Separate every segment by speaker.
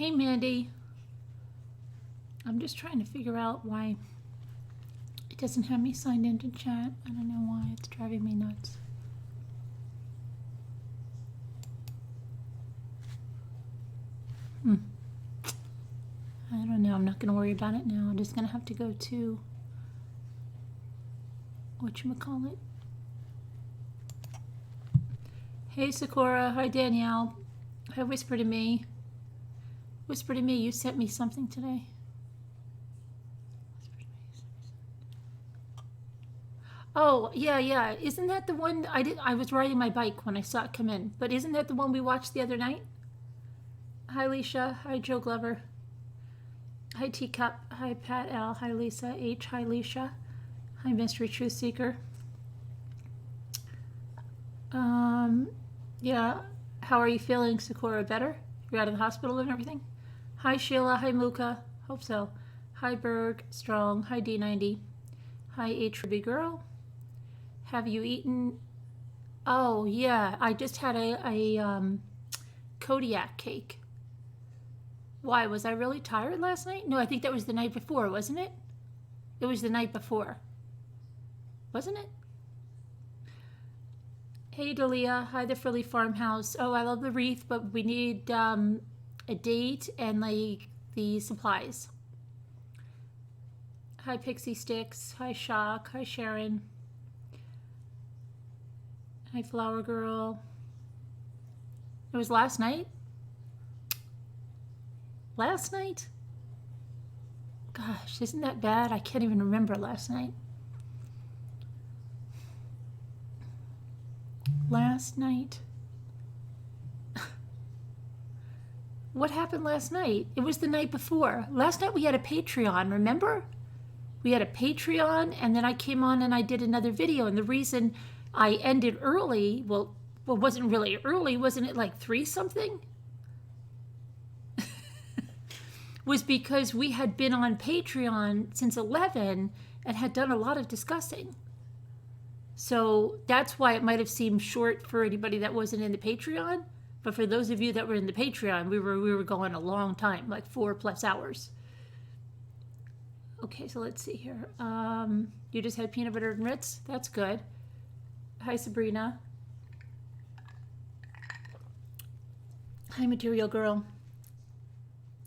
Speaker 1: Hey, Mandy. I'm just trying to figure out why it doesn't have me signed into chat. I don't know why. It's driving me nuts. I don't know. I'm not going to worry about it now. I'm just going to have to go to whatchamacallit. Hey, Sakura. Hi, Danielle. Hi, Whisper to Me. Whisper to Me, you sent me something today. Oh, yeah. Isn't that the one I was riding my bike when I saw it come in. But isn't that the one we watched the other night? Hi, Leisha. Hi, Joe Glover. Hi, Teacup. Hi, Pat L. Hi, Lisa H. Hi, Leisha. Hi, Mystery Truth Seeker. Yeah. How are you feeling, Sakura? Better? You're out of the hospital and everything? Hi, Sheila. Hi, Muka. Hope so. Hi, Berg. Strong. Hi, D90. Hi, H. Ruby Girl. Have you eaten? Oh, yeah. I just had a Kodiak cake. Why? Was I really tired last night? No, I think that was the night before, wasn't it? It was the night before. Wasn't it? Hey, Dalia. Hi, the Frilly Farmhouse. Oh, I love the wreath, but we need a date and like the supplies. Hi, Pixie Sticks. Hi, Shock. Hi, Sharon. Hi, Flower Girl. It was last night? Last night? Gosh, isn't that bad? I can't even remember last night. Last night? What happened last night? It was the night before. Last night we had a Patreon, remember? We had a Patreon, and then I came on and I did another video, and the reason I ended early, well, it wasn't really early, wasn't it like 3 something? Was because we had been on Patreon since 11 and had done a lot of discussing. So that's why it might have seemed short for anybody that wasn't in the Patreon. But for those of you that were in the Patreon, we were going a long time, like 4+ hours. Okay, so let's see here. You just had peanut butter and Ritz? That's good. Hi, Sabrina. Hi, Material Girl.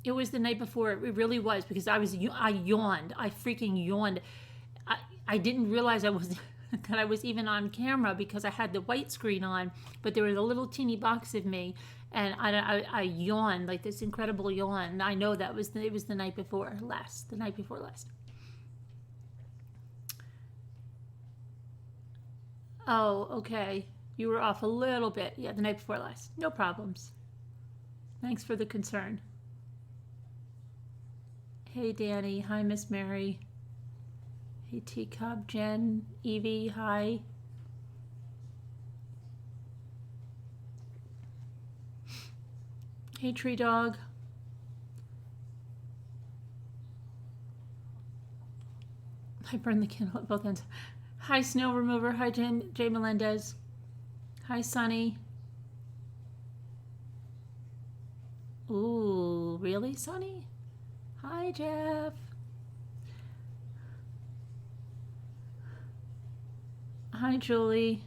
Speaker 1: It was the night before. It really was, because I yawned. I freaking yawned. I didn't realize that I was even on camera because I had the white screen on, but there was a little teeny box of me, and I yawned like this incredible yawn. I know it was the night before last. The night before last. Oh, okay. You were off a little bit. Yeah, the night before last. No problems. Thanks for the concern. Hey, Danny. Hi, Miss Mary. Hey, Teacup. Jen. Evie. Hi. Hey, Tree Dog. I burned the candle at both ends. Hi, Snow Remover. Hi, Jay Melendez. Hi, Sunny. Ooh, really, Sunny? Hi, Jeff. Hi, Julie.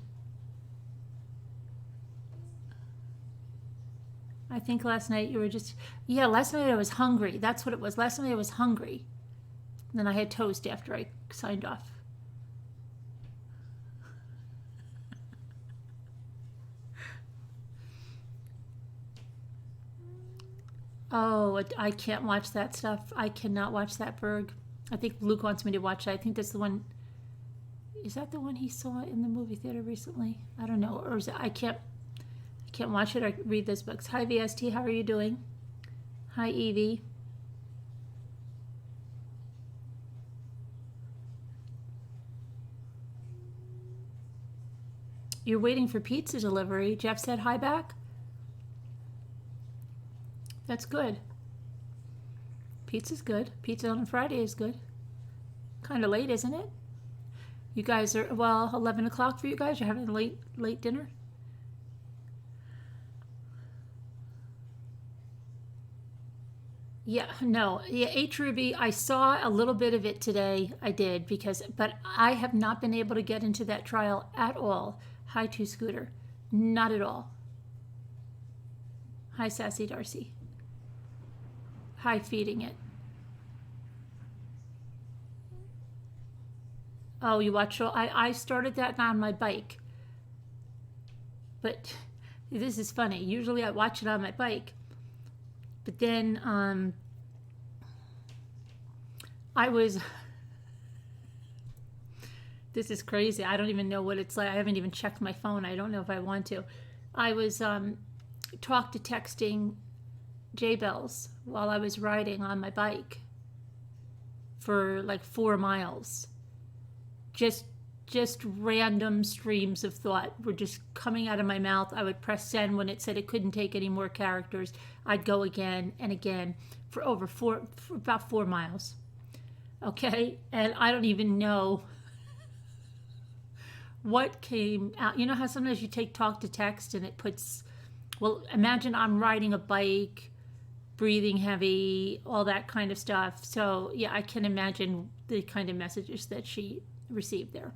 Speaker 1: I think last night you were just... Yeah, last night I was hungry. That's what it was. Last night I was hungry. And then I had toast after I signed off. Oh, I can't watch that stuff. I cannot watch that, Berg. I think Luke wants me to watch it. I think that's the one. Is that the one he saw in the movie theater recently? I don't know. Or is it, I can't watch it or read those books. Hi, VST. How are you doing? Hi, Evie. You're waiting for pizza delivery. Jeff said hi back. That's good. Pizza's good. Pizza on a Friday is good. Kind of late, isn't it? You guys are, well, 11 o'clock for you guys? You're having a late dinner? Yeah, no, yeah, H Ruby. I saw a little bit of it today. I did but I have not been able to get into that trial at all. Hi, Two Scooter, not at all. Hi, Sassy Darcy. Hi, Feeding It. Oh, you watch? I started that on my bike, but this is funny. Usually I watch it on my bike, but then I was. This is crazy. I don't even know what it's like. I haven't even checked my phone. I don't know if I want to. I was talk to texting J Bells while I was riding on my bike for like 4 miles. Just random streams of thought were just coming out of my mouth. I would press send when it said it couldn't take any more characters. I'd go again and again for about 4 miles. Okay, and I don't even know what came out. You know how sometimes you talk to text and it puts, well, imagine I'm riding a bike, breathing heavy, all that kind of stuff. So yeah, I can imagine the kind of messages that she received there.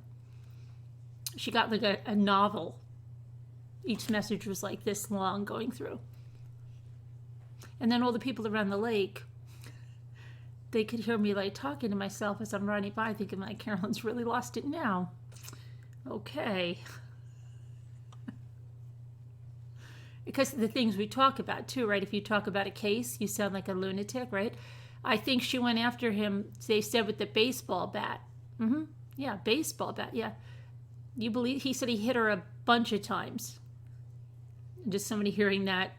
Speaker 1: She got like a novel. Each message was like this long going through. And then all the people around the lake, they could hear me like talking to myself as I'm riding by, thinking like, Carolyn's really lost it now. Okay. Because the things we talk about too, right? If you talk about a case, you sound like a lunatic, right? I think she went after him, they said, with the baseball bat. Yeah, baseball bat, yeah. You believe, he said he hit her a bunch of times. Just somebody hearing that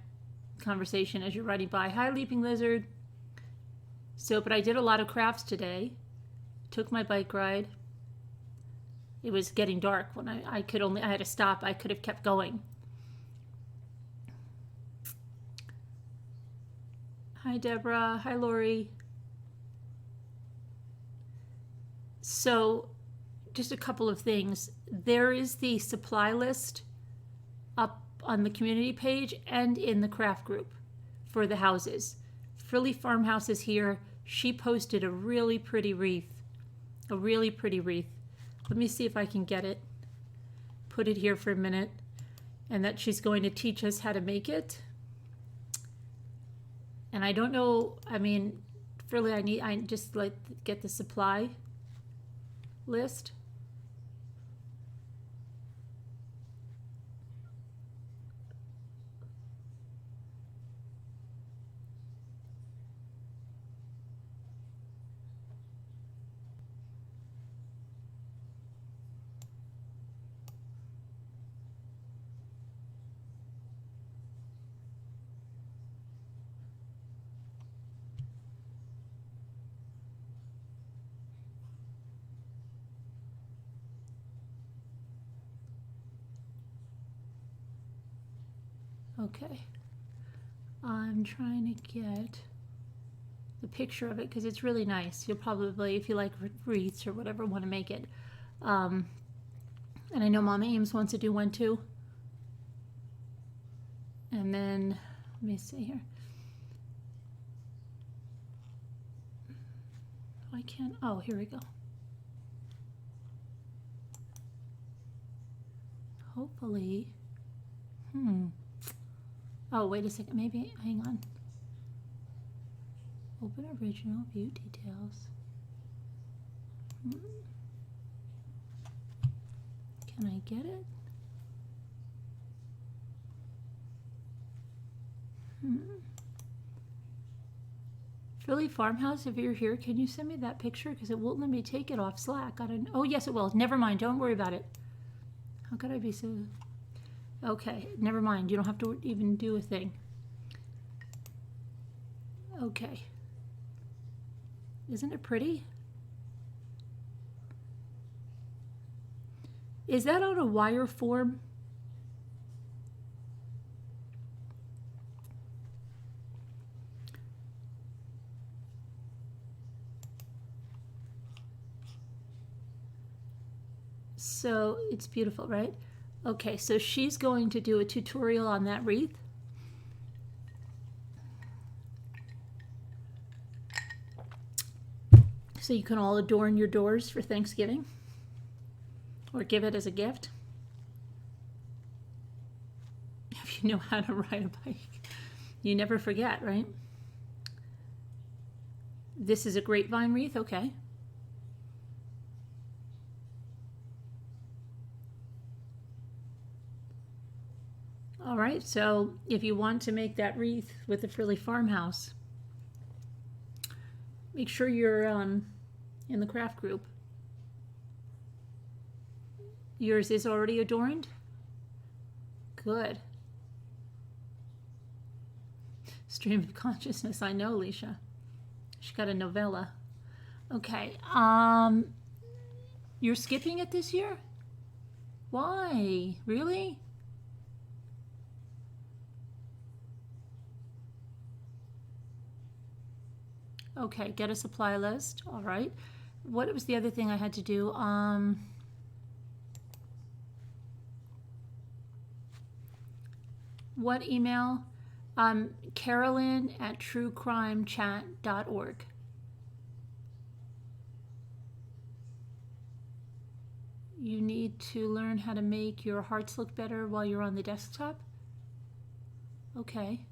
Speaker 1: conversation as you're riding by. Hi, Leaping Lizard. So, but I did a lot of crafts today. Took my bike ride. It was getting dark when I had to stop. I could have kept going. Hi, Deborah. Hi, Lori. So, just a couple of things. There is the supply list up on the community page and in the craft group for the houses. Frilly Farmhouse is here. She posted a really pretty wreath. A really pretty wreath. Let me see if I can get it. Put it here for a minute. And that she's going to teach us how to make it. And I don't know, I mean, Frilly, I just like get the supply list. Okay, I'm trying to get the picture of it because it's really nice. You'll probably, if you like wreaths or whatever, want to make it. And I know Mama Ames wants to do one too. And then, let me see here. I can't, oh, here we go. Hopefully, oh, wait a second, maybe, hang on. Open original, view details. Can I get it? Philly Farmhouse, if you're here, can you send me that picture? Because it won't let me take it off Slack. I don't, oh, yes, it will. Never mind. Don't worry about it. How could I be so... Okay, never mind. You don't have to even do a thing. Okay. Isn't it pretty? Is that on a wire form? So it's beautiful, right? Okay, so she's going to do a tutorial on that wreath. So you can all adorn your doors for Thanksgiving or give it as a gift. If you know how to ride a bike, you never forget, right? This is a grapevine wreath, okay. All right, so if you want to make that wreath with the frilly farmhouse, make sure you're in the craft group. Yours is already adorned? Good. Stream of consciousness, I know, Alicia. She got a novella. Okay, you're skipping it this year? Why? Really? Okay, get a supply list. All right. What was the other thing I had to do? What email? Carolyn@truecrimechat.org. You need to learn how to make your hearts look better while you're on the desktop? Okay.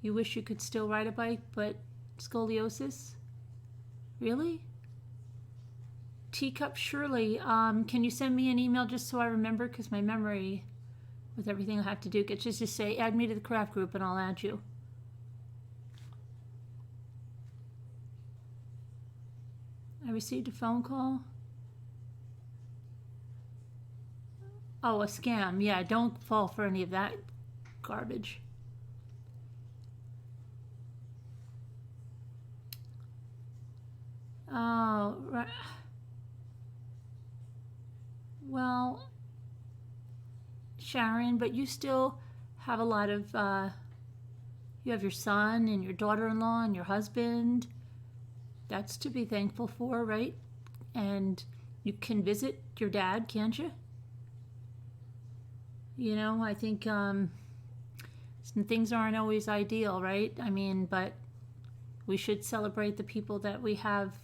Speaker 1: You wish you could still ride a bike, but scoliosis? Really? Teacup Shirley, can you send me an email just so I remember? Because my memory with everything I have to do, it's just say, add me to the craft group and I'll add you. I received a phone call. Oh, a scam. Yeah, don't fall for any of that garbage. Oh, right. Well, Sharon, but you still have a lot of, you have your son and your daughter-in-law and your husband. That's to be thankful for, right? And you can visit your dad, can't you? You know, I think some things aren't always ideal, right? I mean, but we should celebrate the people that we have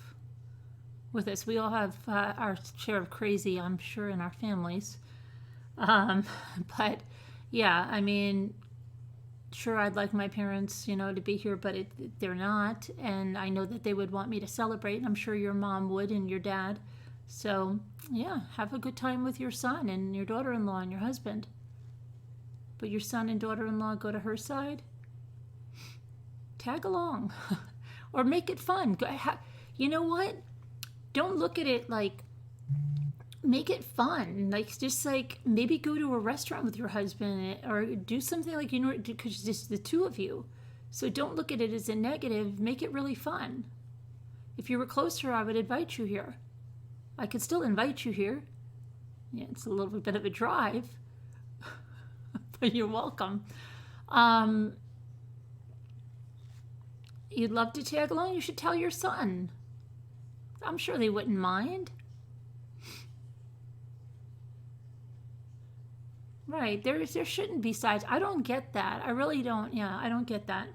Speaker 1: with us. We all have our share of crazy, I'm sure, in our families. But yeah, I mean, sure, I'd like my parents, you know, to be here, but they're not. And I know that they would want me to celebrate. I'm sure your mom would and your dad. So yeah, have a good time with your son and your daughter-in-law and your husband. But your son and daughter-in-law go to her side? Tag along. Or make it fun. You know what? Don't look at it like, make it fun. Like, just like, maybe go to a restaurant with your husband or do something like, you know, because it's just the two of you. So don't look at it as a negative. Make it really fun. If you were closer, I would invite you here. I could still invite you here. Yeah, it's a little bit of a drive. But you're welcome. You'd love to tag along? You should tell your son. I'm sure they wouldn't mind. Right, there shouldn't be sides. I don't get that. I really don't. Yeah, I don't get that.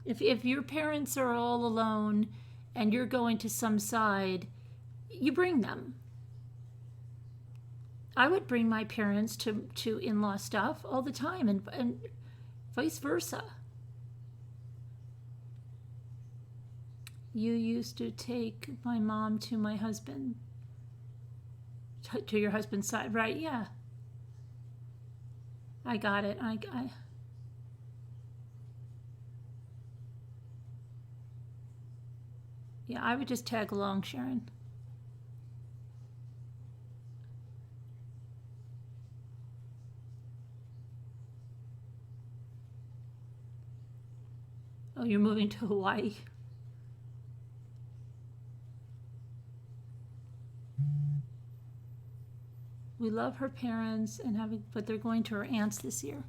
Speaker 1: If your parents are all alone and you're going to some side, you bring them. I would bring my parents to in-law stuff all the time and vice versa. You used to take my mom to my husband, to your husband's side, right? Yeah. I got it. Yeah, I would just tag along, Sharon. Oh, you're moving to Hawaii. We love her parents but they're going to her aunt's this year.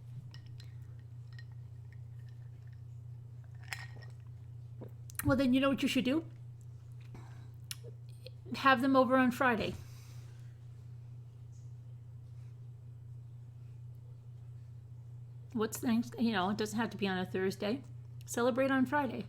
Speaker 1: Well, then you know what you should do? Have them over on Friday. What's thanks? You know, it doesn't have to be on a Thursday. Celebrate on Friday.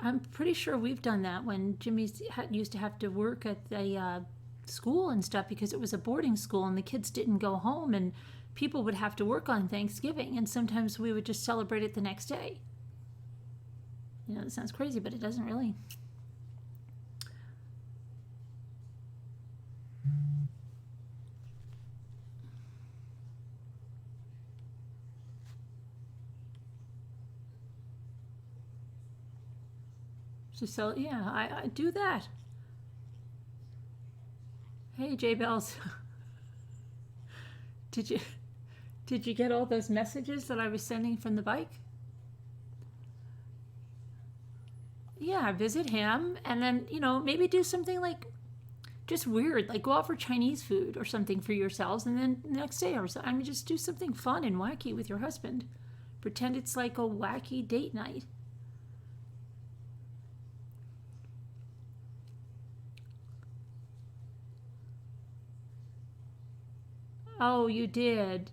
Speaker 1: I'm pretty sure we've done that when Jimmy used to have to work at the school and stuff because it was a boarding school and the kids didn't go home and people would have to work on Thanksgiving and sometimes we would just celebrate it the next day. You know, it sounds crazy, but it doesn't really. So yeah, I do that. Hey, J Bells, did you get all those messages that I was sending from the bike? Yeah, visit him, and then maybe do something like just weird, like go out for Chinese food or something for yourselves, and then the next day or so, I mean, just do something fun and wacky with your husband. Pretend it's like a wacky date night. Oh, you did.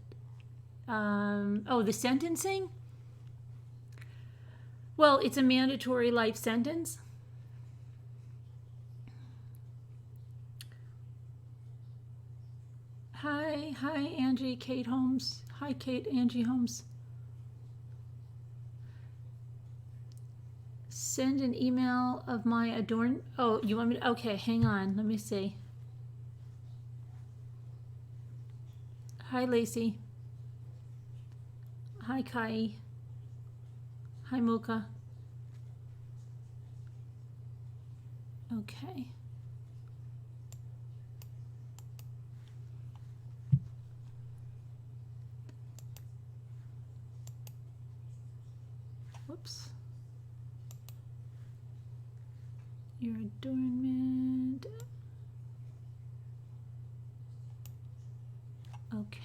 Speaker 1: Oh, the sentencing? Well, it's a mandatory life sentence. Hi, Angie, Kate Holmes. Hi, Kate, Angie Holmes. Send an email of my adorn. Oh, you want me to? Okay, hang on. Let me see. Hi, Lacey. Hi, Kai. Hi, Mocha. Okay. Whoops. Your adornment. Okay.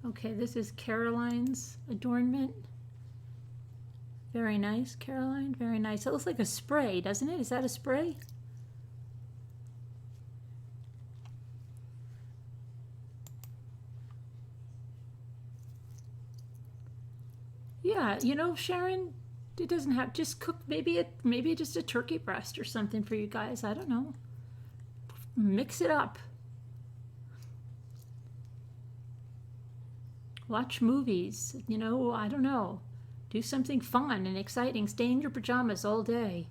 Speaker 1: Okay, this is Caroline's adornment. Very nice, Caroline. Very nice. It looks like a spray, doesn't it? Is that a spray? Yeah, Sharon, it doesn't have, just cook maybe just a turkey breast or something for you guys. I don't know. Mix it up. Watch movies, I don't know. Do something fun and exciting. Stay in your pajamas all day.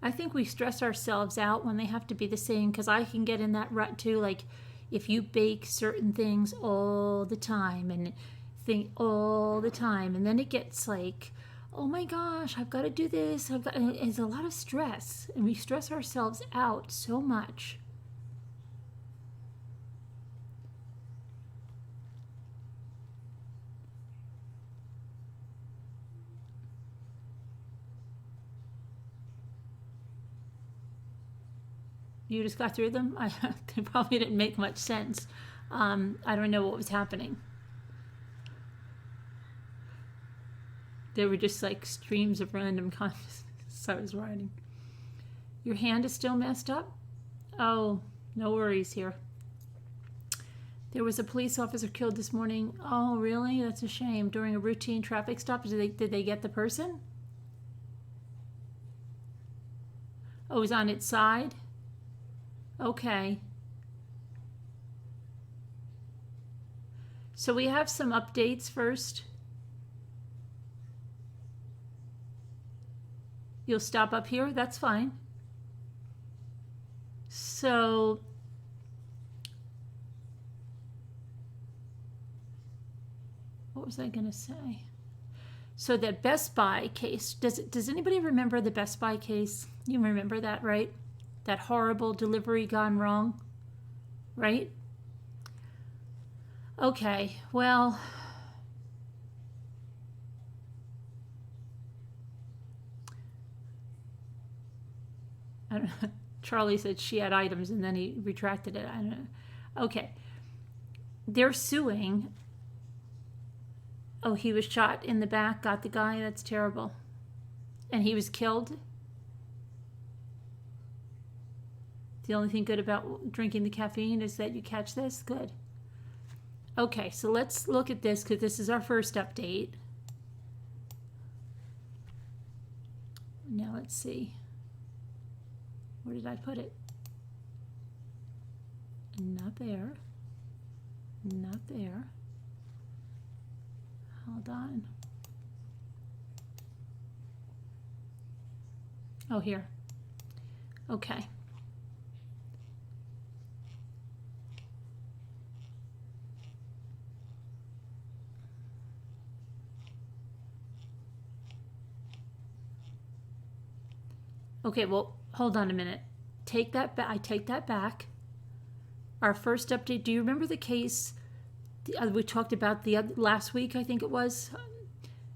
Speaker 1: I think we stress ourselves out when they have to be the same because I can get in that rut too. Like if you bake certain things all the time and think all the time, and then it gets like, oh my gosh, I've got to do this. It's a lot of stress, and we stress ourselves out so much. You just got through them? They probably didn't make much sense. I don't know what was happening. They were just like streams of random comments I was writing. Your hand is still messed up? Oh, no worries here. There was a police officer killed this morning. Oh, really? That's a shame. During a routine traffic stop, did they get the person? Oh, it was on its side? Okay. So we have some updates first. You'll stop up here? That's fine. So what was I going to say? So that Best Buy case, does anybody remember the Best Buy case? You remember that, right? That horrible delivery gone wrong, right? Okay, well, I don't know. Charlie said she had items and then he retracted it. I don't know. Okay. They're suing. Oh, he was shot in the back, got the guy. That's terrible. And he was killed. The only thing good about drinking the caffeine is that you catch this. Good. Okay, so let's look at this because this is our first update. Now let's see. Where did I put it? Not there. Not there. Hold on. Oh, here. Okay. Okay, well, hold on a minute. Take that back. I take that back. Our first update. Do you remember the case we talked about last week? I think it was,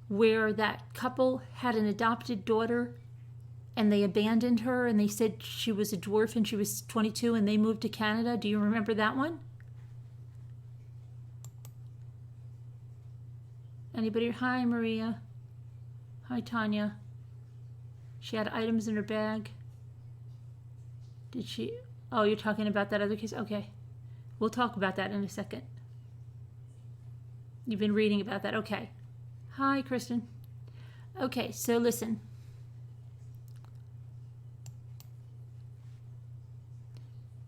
Speaker 1: where that couple had an adopted daughter, and they abandoned her, and they said she was a dwarf, and she was 22, and they moved to Canada. Do you remember that one? Anybody? Hi, Maria. Hi, Tanya. She had items in her bag. Did she? Oh, you're talking about that other case? Okay. We'll talk about that in a second. You've been reading about that. Okay. Hi, Kristen. Okay, so listen.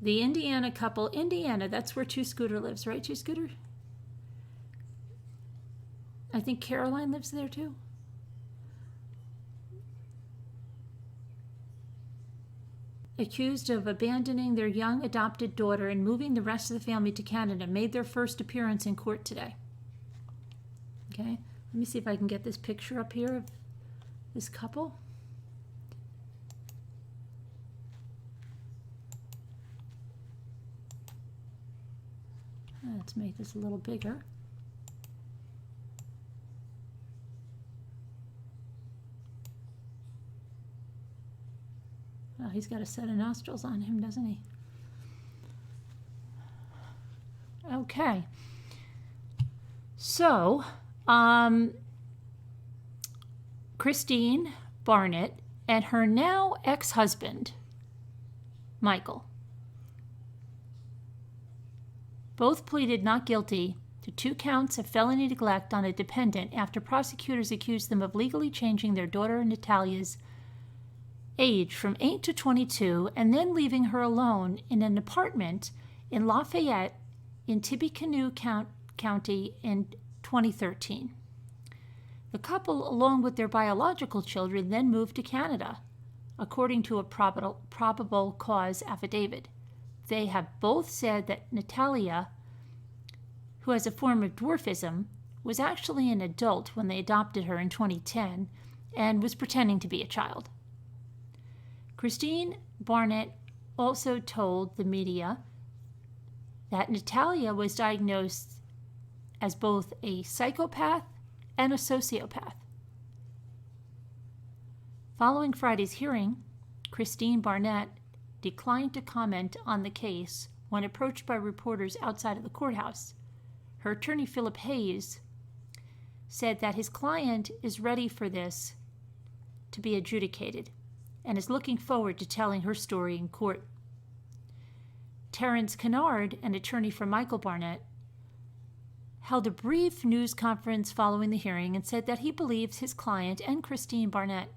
Speaker 1: The Indiana couple, Indiana, that's where Two Scooter lives, right? Two Scooter? I think Caroline lives there too. Accused of abandoning their young adopted daughter and moving the rest of the family to Canada, made their first appearance in court today. Okay, let me see if I can get this picture up here of this couple. Let's make this a little bigger. Oh, he's got a set of nostrils on him, doesn't he? Okay. So, Christine Barnett and her now ex-husband, Michael, both pleaded not guilty to 2 counts of felony neglect on a dependent after prosecutors accused them of legally changing their daughter Natalia's age from 8 to 22 and then leaving her alone in an apartment in Lafayette in Tippecanoe County in 2013. The couple, along with their biological children, then moved to Canada, according to a probable cause affidavit. They have both said that Natalia, who has a form of dwarfism, was actually an adult when they adopted her in 2010 and was pretending to be a child. Christine Barnett also told the media that Natalia was diagnosed as both a psychopath and a sociopath. Following Friday's hearing, Christine Barnett declined to comment on the case when approached by reporters outside of the courthouse. Her attorney, Philip Hayes, said that his client is ready for this to be adjudicated and is looking forward to telling her story in court. Terrence Kennard, an attorney for Michael Barnett, held a brief news conference following the hearing and said that he believes his client and Christine Barnett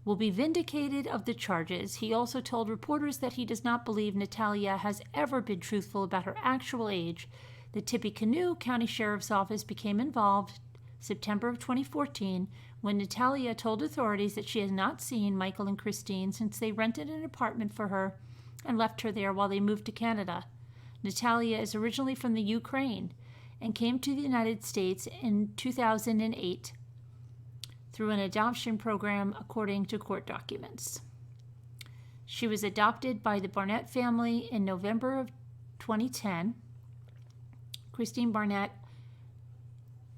Speaker 1: will be vindicated of the charges. He also told reporters that he does not believe Natalia has ever been truthful about her actual age. The Tippecanoe County Sheriff's Office became involved September of 2014 when Natalia told authorities that she has not seen Michael and Christine since they rented an apartment for her and left her there while they moved to Canada. Natalia is originally from the Ukraine and came to the United States in 2008 through an adoption program, according to court documents. She was adopted by the Barnett family in November of 2010. Christine Barnett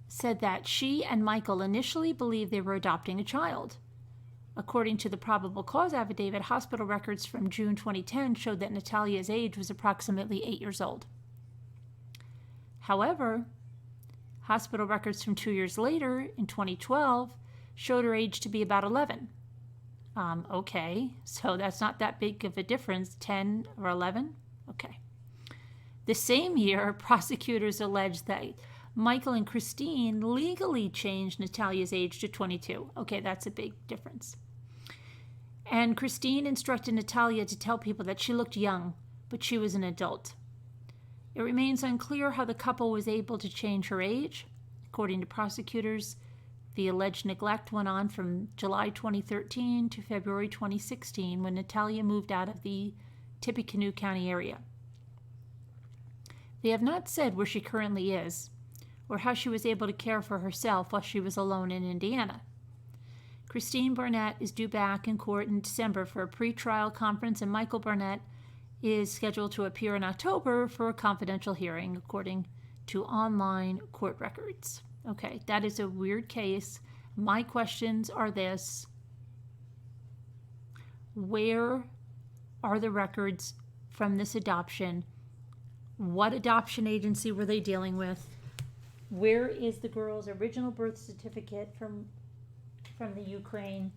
Speaker 1: said that she and Michael initially believed they were adopting a child. According to the probable cause affidavit, hospital records from June 2010 showed that Natalia's age was approximately 8 years old. However, hospital records from 2 years later, in 2012, showed her age to be about 11. Okay, so that's not that big of a difference, 10 or 11? Okay. The same year, prosecutors alleged that Michael and Christine legally changed Natalia's age to 22. Okay, that's a big difference. And Christine instructed Natalia to tell people that she looked young, but she was an adult. It remains unclear how the couple was able to change her age. According to prosecutors, the alleged neglect went on from July 2013 to February 2016 when Natalia moved out of the Tippecanoe County area. They have not said where she currently is or how she was able to care for herself while she was alone in Indiana. Christine Barnett is due back in court in December for a pre-trial conference, and Michael Barnett is scheduled to appear in October for a confidential hearing, according to online court records. Okay, that is a weird case. My questions are this. Where are the records from this adoption? What adoption agency were they dealing with? Where is the girl's original birth certificate from the Ukraine?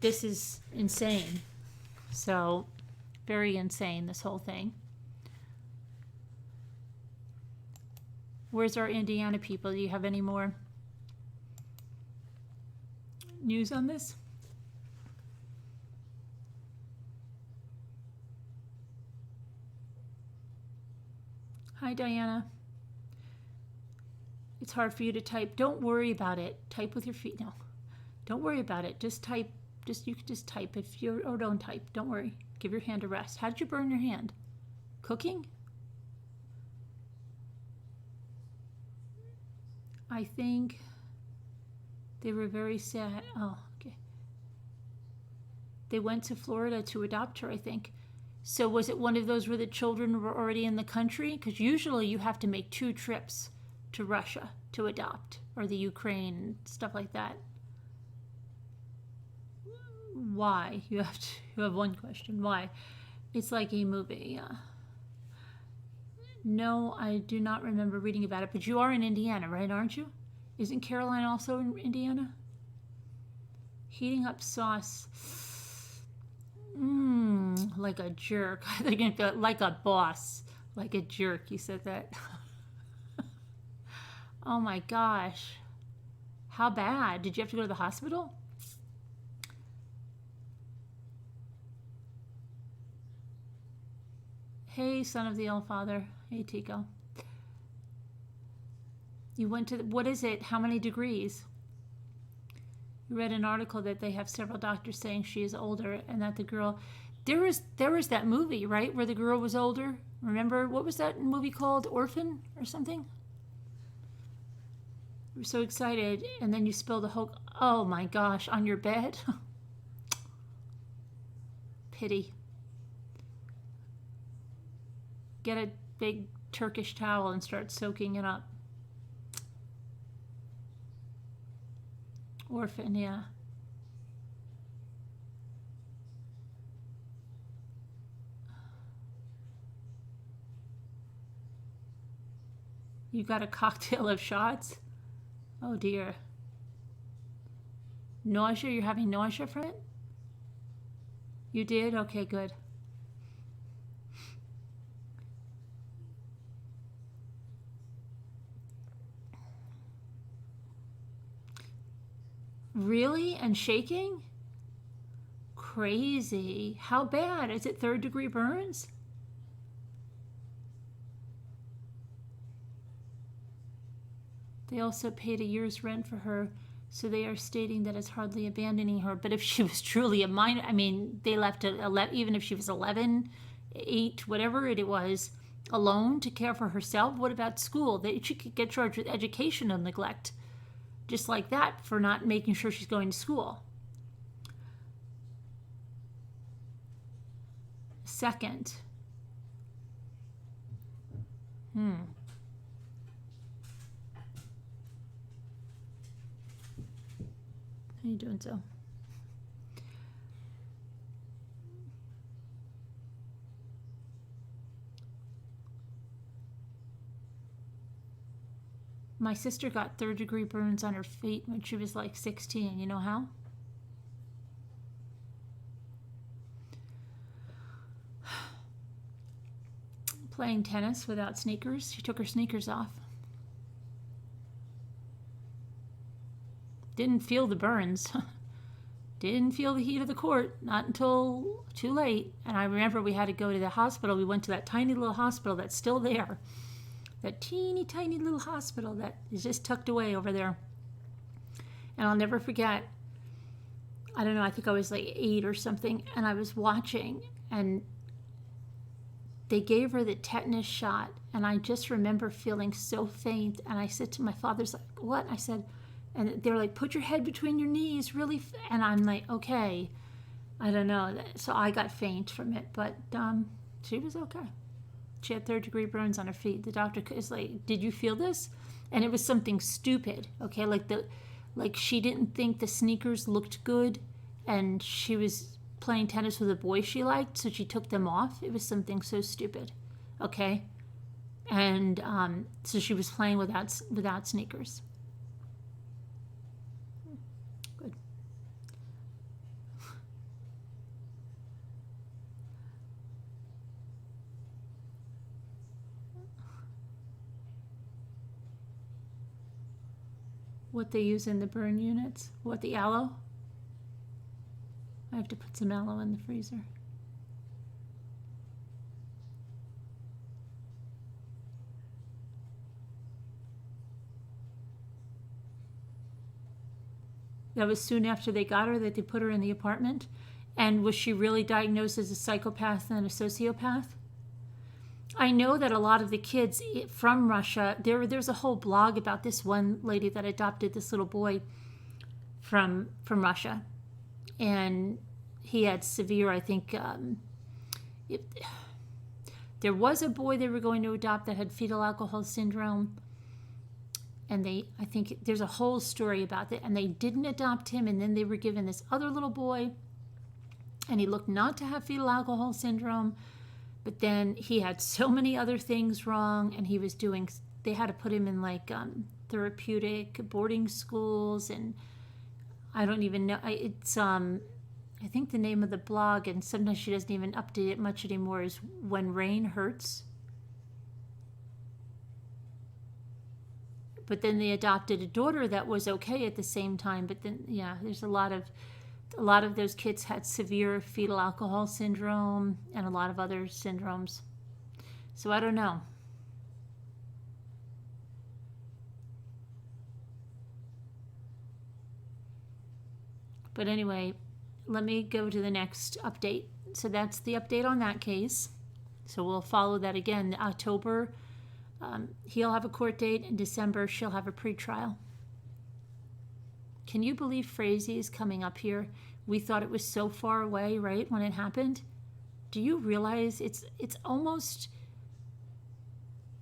Speaker 1: This is insane. So, very insane, this whole thing. Where's our Indiana people? Do you have any more news on this? Hi, Diana. It's hard for you to type. Don't worry about it. Type with your feet. No, don't worry about it. Just type. You can just type if you're, or don't type. Don't worry. Give your hand a rest. How did you burn your hand? Cooking? I think they were very sad. Oh, okay. They went to Florida to adopt her, I think. So was it one of those where the children were already in the country? Because usually you have to make 2 trips to Russia to adopt, or the Ukraine, stuff like that. Why? You have one question. Why? It's like a movie. No, I do not remember reading about it, but you are in Indiana, right, aren't you? Isn't Caroline also in Indiana? Heating up sauce. Like a jerk. I think like a boss. Like a jerk, you said that. Oh my gosh. How bad? Did you have to go to the hospital? Hey, son of the All-Father. Hey, Tico. You went to, what is it? How many degrees? You read an article that they have several doctors saying she is older and that the girl, there was that movie, right, where the girl was older. Remember, what was that movie called? Orphan or something? You were so excited, and then you spilled the whole, oh my gosh, on your bed? Pity. Get a big Turkish towel and start soaking it up. Orphan, yeah. You got a cocktail of shots? Oh dear. Nausea? You're having nausea from it? You did? Okay, good. Really? And shaking? Crazy. How bad? Is it 3rd degree burns? They also paid a year's rent for her, so they are stating that it's hardly abandoning her. But if she was truly a minor, I mean, they left even if she was 11, 8, whatever it was, alone to care for herself. What about school? She could get charged with educational neglect, just like that, for not making sure she's going to school. Second. How you doing, so? My sister got third-degree burns on her feet when she was like 16. You know how? Playing tennis without sneakers. She took her sneakers off. Didn't feel the burns. Didn't feel the heat of the court. Not until too late. And I remember we had to go to the hospital. We went to that tiny little hospital that's still there. That teeny tiny little hospital that is just tucked away over there. And I'll never forget, I don't know, I think I was like 8 or something, and I was watching, and they gave her the tetanus shot, and I just remember feeling so faint. And I said to my father's like, what? I said, and they're like, put your head between your knees, really. And I'm like, okay, I don't know. So I got faint from it, but she was okay. She had third-degree burns on her feet. The doctor is like, did you feel this? And it was something stupid, okay? Like she didn't think the sneakers looked good, and she was playing tennis with a boy she liked, so she took them off. It was something so stupid, okay? And so she was playing without sneakers. Good. What they use in the burn units? What, the aloe? I have to put some aloe in the freezer. That was soon after they got her that they put her in the apartment. And was she really diagnosed as a psychopath and a sociopath? I know that a lot of the kids from Russia, there's a whole blog about this one lady that adopted this little boy from Russia. And he had severe, I think, there was a boy they were going to adopt that had fetal alcohol syndrome. And I think there's a whole story about that. And they didn't adopt him. And then they were given this other little boy. And he looked not to have fetal alcohol syndrome. But then he had so many other things wrong. And they had to put him in like therapeutic boarding schools. And I don't even know. It's, I think the name of the blog, and sometimes she doesn't even update it much anymore, is When Rain Hurts. But then they adopted a daughter that was okay at the same time. But then, yeah, there's a lot of those kids had severe fetal alcohol syndrome and a lot of other syndromes. So I don't know. But anyway, let me go to the next update. So that's the update on that case. So we'll follow that again. October, he'll have a court date. In December, she'll have a pretrial. Can you believe Frazee is coming up here? We thought it was so far away, right, when it happened? Do you realize it's almost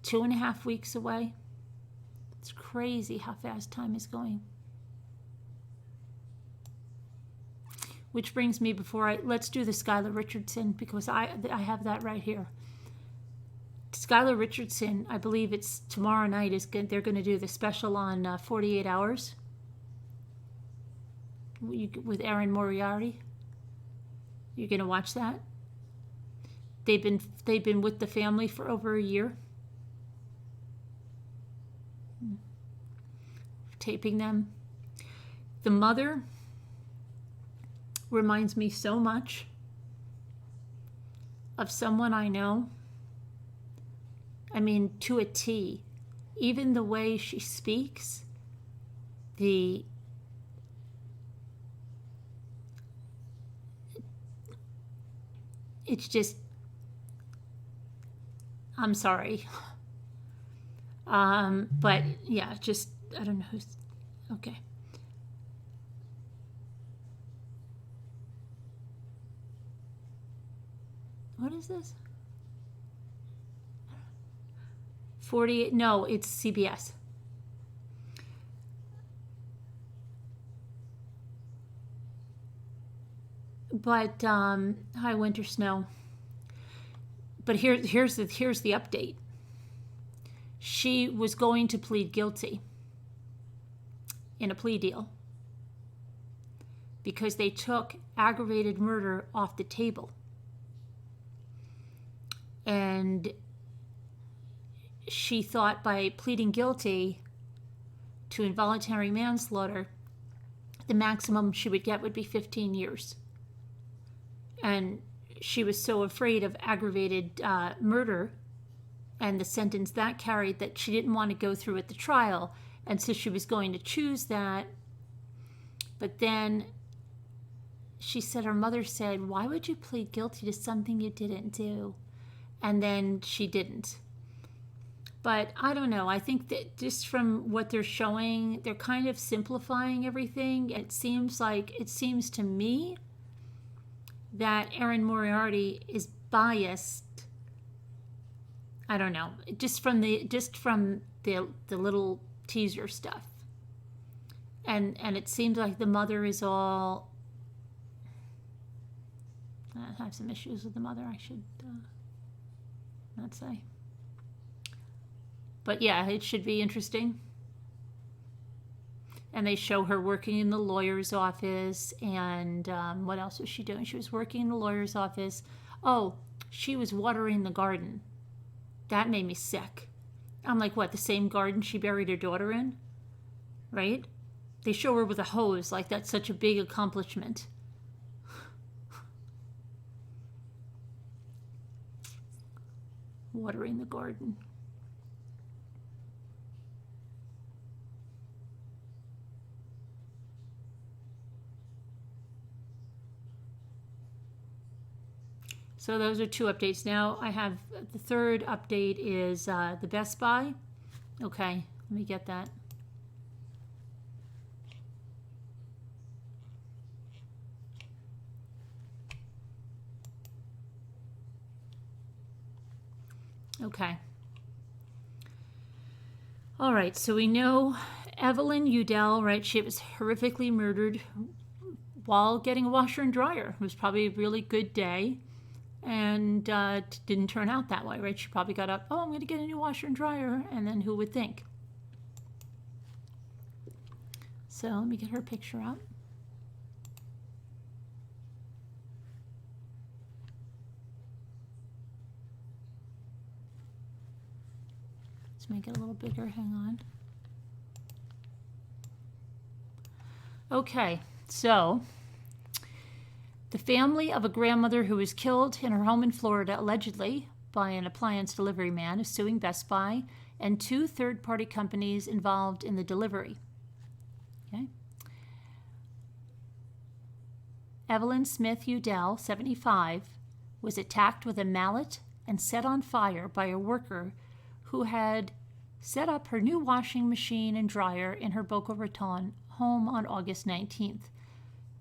Speaker 1: 2.5 weeks away? It's crazy how fast time is going. Which brings me, let's do the Skylar Richardson, because I have that right here. Skylar Richardson, I believe it's tomorrow night, they're going to do the special on 48 Hours with Erin Moriarty. You're going to watch that? They've been with the family for over a year. Taping them. The mother reminds me so much of someone I know. I mean, to a T. Even the way she speaks, it's just, I'm sorry. But yeah, just, I don't know who's, okay. What is this? 48, no, it's CBS. But high winter snow. But here's the update. She was going to plead guilty. in a plea deal because they took aggravated murder off the table. And she thought by pleading guilty to involuntary manslaughter, the maximum she would get would be 15 years. And she was so afraid of aggravated murder and the sentence that carried that she didn't want to go through with the trial. And so she was going to choose that. But then she said, her mother said, why would you plead guilty to something you didn't do? And then she didn't. But I don't know. I think that just from what they're showing, they're kind of simplifying everything. It seems to me that Erin Moriarty is biased. I don't know. Just from the little teaser stuff. And it seems like the mother is all. I have some issues with the mother. I should not say. But yeah, it should be interesting. And they show her working in the lawyer's office. And what else was she doing? She was working in the lawyer's office. Oh, she was watering the garden. That made me sick. I'm like, what, the same garden she buried her daughter in? Right? They show her with a hose, like that's such a big accomplishment. Watering the garden. So those are two updates. Now I have the third update is the Best Buy. Okay, let me get that. Okay. All right, so we know Evelyn Udell, right? She was horrifically murdered while getting a washer and dryer. It was probably a really good day. And didn't turn out that way, right? She probably got up, oh, I'm going to get a new washer and dryer, and then who would think? So let me get her picture out. Let's make it a little bigger, hang on. Okay, so the family of a grandmother who was killed in her home in Florida, allegedly by an appliance delivery man, is suing Best Buy and two third-party companies involved in the delivery. Okay. Evelyn Smith Udell, 75, was attacked with a mallet and set on fire by a worker who had set up her new washing machine and dryer in her Boca Raton home on August 19th,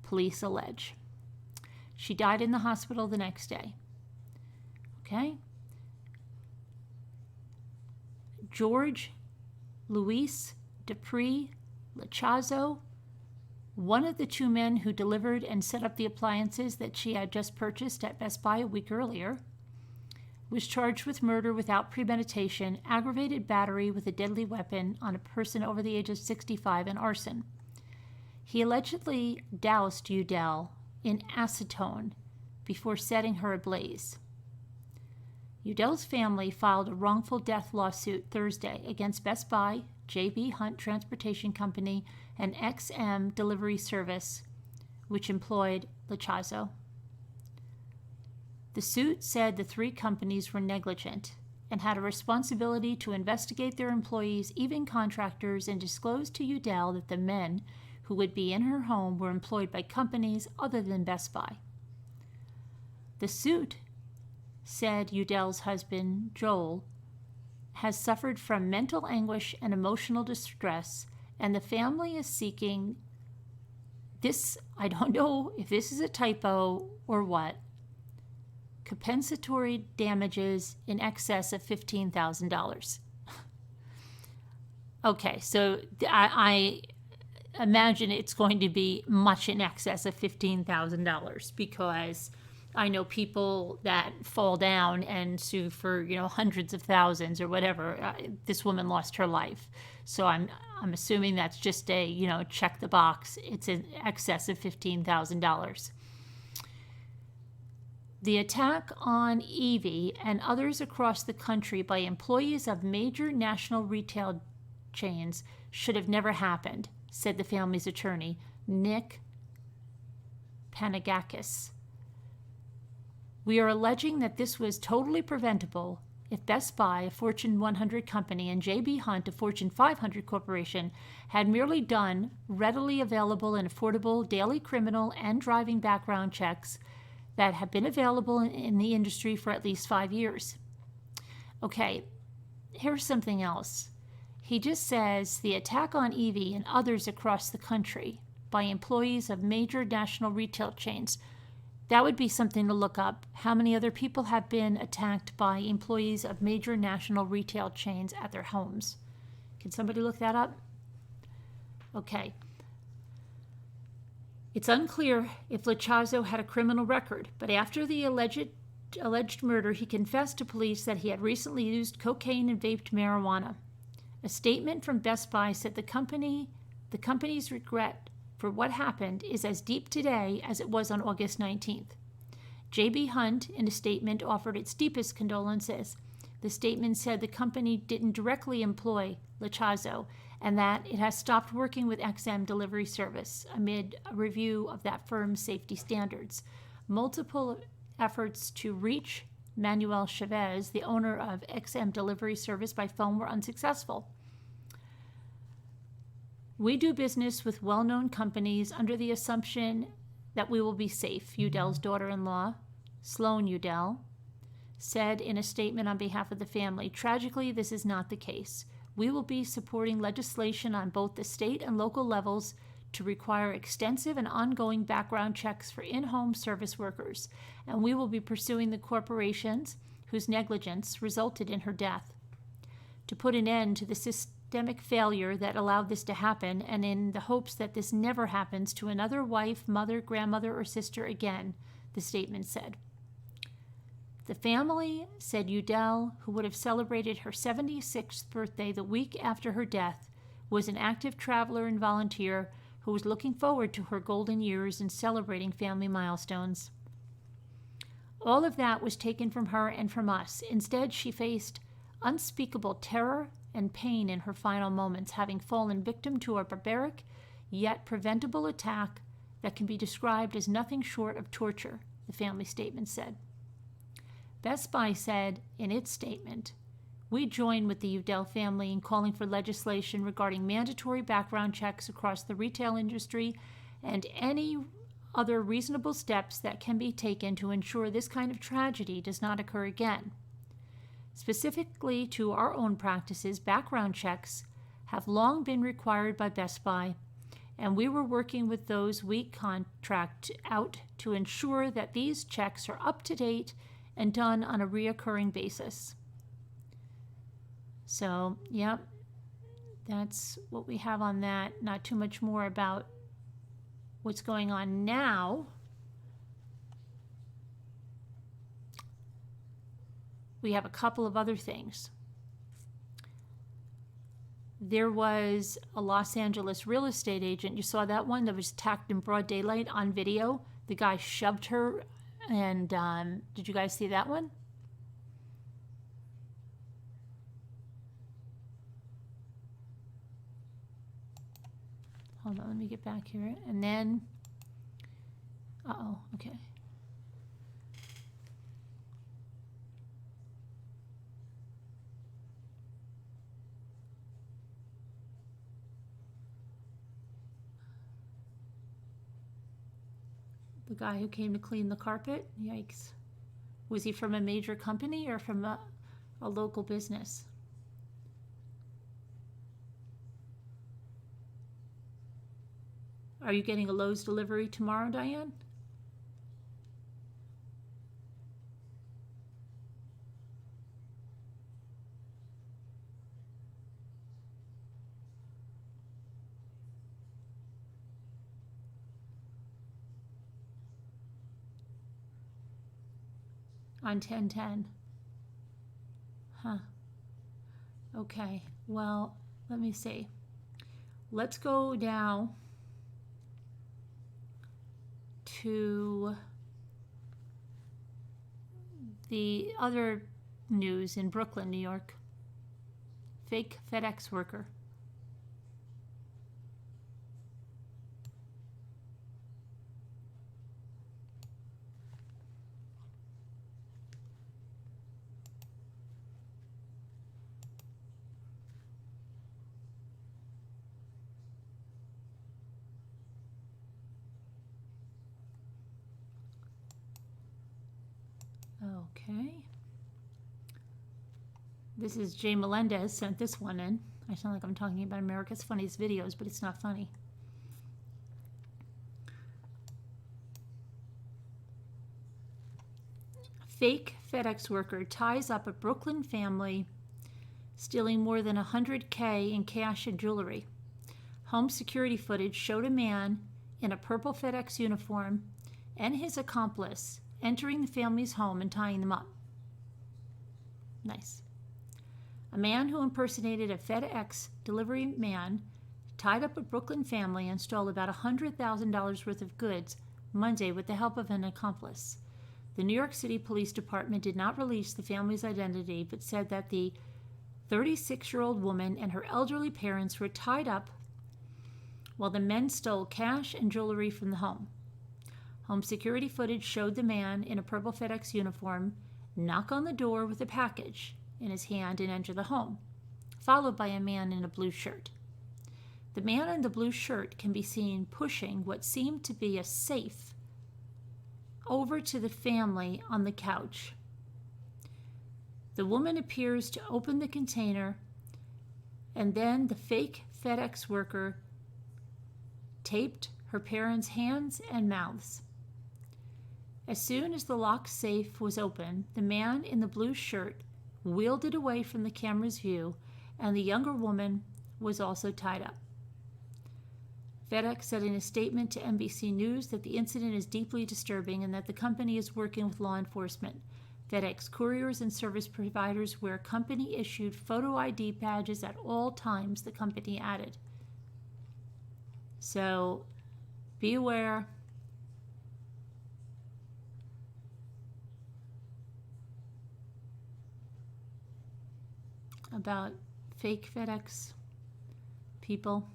Speaker 1: police allege. She died in the hospital the next day. Okay? George Luis Dupree Lachazo, one of the two men who delivered and set up the appliances that she had just purchased at Best Buy a week earlier, was charged with murder without premeditation, aggravated battery with a deadly weapon on a person over the age of 65, and arson. He allegedly doused Udell in acetone before setting her ablaze. Udell's family filed a wrongful death lawsuit Thursday against Best Buy, J.B. Hunt Transportation Company, and XM Delivery Service, which employed Lachazo. The suit said the three companies were negligent and had a responsibility to investigate their employees, even contractors, and disclose to Udell that the men who would be in her home were employed by companies other than Best Buy. The suit said Udell's husband, Joel, has suffered from mental anguish and emotional distress, and the family is seeking this, I don't know if this is a typo or what, compensatory damages in excess of $15,000. Okay, so I imagine it's going to be much in excess of $15,000 because I know people that fall down and sue for, hundreds of thousands or whatever. This woman lost her life. So I'm assuming that's just a, check the box. It's in excess of $15,000. The attack on Evie and others across the country by employees of major national retail chains should have never happened, said the family's attorney, Nick Panagakis. We are alleging that this was totally preventable if Best Buy, a Fortune 100 company, and J.B. Hunt, a Fortune 500 corporation, had merely done readily available and affordable daily criminal and driving background checks that have been available in the industry for at least 5 years. Okay, here's something else. He just says the attack on Evie and others across the country by employees of major national retail chains. That would be something to look up. How many other people have been attacked by employees of major national retail chains at their homes? Can somebody look that up? Okay. It's unclear if Lachazo had a criminal record, but after the alleged murder, he confessed to police that he had recently used cocaine and vaped marijuana. A statement from Best Buy said the company's regret for what happened is as deep today as it was on August 19th. J.B. Hunt, in a statement, offered its deepest condolences. The statement said the company didn't directly employ Lachazo and that it has stopped working with XM Delivery Service amid a review of that firm's safety standards. Multiple efforts to reach Manuel Chavez, the owner of XM Delivery Service, by phone were unsuccessful. We do business with well-known companies under the assumption that we will be safe, Udell's daughter-in-law, Sloan Udell, said in a statement on behalf of the family. Tragically, this is not the case. We will be supporting legislation on both the state and local levels to require extensive and ongoing background checks for in-home service workers, and we will be pursuing the corporations whose negligence resulted in her death. To put an end to the systemic failure that allowed this to happen, and in the hopes that this never happens to another wife, mother, grandmother, or sister again, the statement said. The family said Udell, who would have celebrated her 76th birthday the week after her death, was an active traveler and volunteer who was looking forward to her golden years and celebrating family milestones. All of that was taken from her and from us. Instead, she faced unspeakable terror and pain in her final moments, having fallen victim to a barbaric yet preventable attack that can be described as nothing short of torture, the family statement said. Best Buy said in its statement, we join with the Udell family in calling for legislation regarding mandatory background checks across the retail industry and any other reasonable steps that can be taken to ensure this kind of tragedy does not occur again. Specifically to our own practices, background checks have long been required by Best Buy, and we were working with those we contract out to ensure that these checks are up to date and done on a reoccurring basis. So, yep, that's what we have on that. Not too much more about what's going on now. We have a couple of other things. There was a Los Angeles real estate agent. You saw that one that was attacked in broad daylight on video. The guy shoved her, and did you guys see that one? Hold on, let me get back here. And then, okay. The guy who came to clean the carpet, yikes. Was he from a major company or from a local business? Are you getting a Lowe's delivery tomorrow, Diane? on 10/10. Huh. Okay, well, let me see. Let's go now to the other news in Brooklyn, New York. Fake FedEx worker. Okay. This is Jay Melendez sent this one in. I sound like I'm talking about America's Funniest Videos, but it's not funny. Fake FedEx worker ties up a Brooklyn family, stealing more than $100K in cash and jewelry. Home security footage showed a man in a purple FedEx uniform and his accomplice entering the family's home and tying them up. Nice. A man who impersonated a FedEx delivery man tied up a Brooklyn family and stole about $100,000 worth of goods Monday with the help of an accomplice. The New York City Police Department did not release the family's identity, but said that the 36-year-old woman and her elderly parents were tied up while the men stole cash and jewelry from the home. Home security footage showed the man in a purple FedEx uniform knock on the door with a package in his hand and enter the home, followed by a man in a blue shirt. The man in the blue shirt can be seen pushing what seemed to be a safe over to the family on the couch. The woman appears to open the container, and then the fake FedEx worker taped her parents' hands and mouths. As soon as the locked safe was open, the man in the blue shirt wheeled it away from the camera's view, and the younger woman was also tied up. FedEx said in a statement to NBC News that the incident is deeply disturbing and that the company is working with law enforcement. FedEx couriers and service providers wear company-issued photo ID badges at all times, the company added. So, be aware. About fake FedEx people.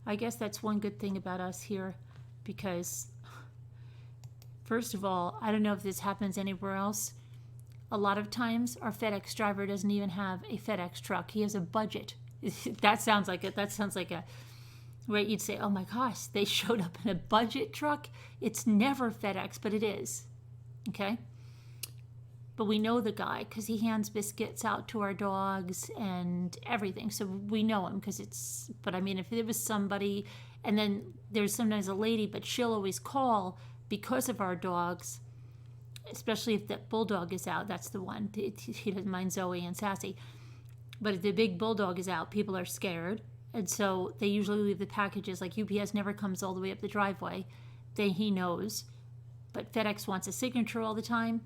Speaker 1: I guess that's one good thing about us here, because first of all, I don't know if this happens anywhere else. A lot of times our FedEx driver doesn't even have a FedEx truck. He has a budget. That sounds like a where you'd say, oh my gosh, they showed up in a budget truck. It's never FedEx, but it is. Okay? But we know the guy because he hands biscuits out to our dogs and everything. So we know him because it's, but I mean, if it was somebody, and then there's sometimes a lady, but she'll always call because of our dogs, especially if that bulldog is out. That's the one. He doesn't mind Zoe and Sassy. But if the big bulldog is out, people are scared. And so they usually leave the packages, like UPS never comes all the way up the driveway. Then he knows. But FedEx wants a signature all the time.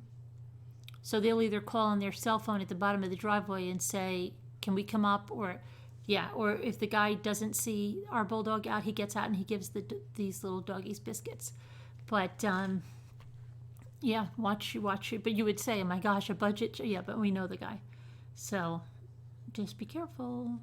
Speaker 1: So they'll either call on their cell phone at the bottom of the driveway and say, can we come up? Or if the guy doesn't see our bulldog out, he gets out and he gives these little doggies biscuits. But, watch it. But you would say, oh my gosh, a budget? Yeah, but we know the guy. So just be careful.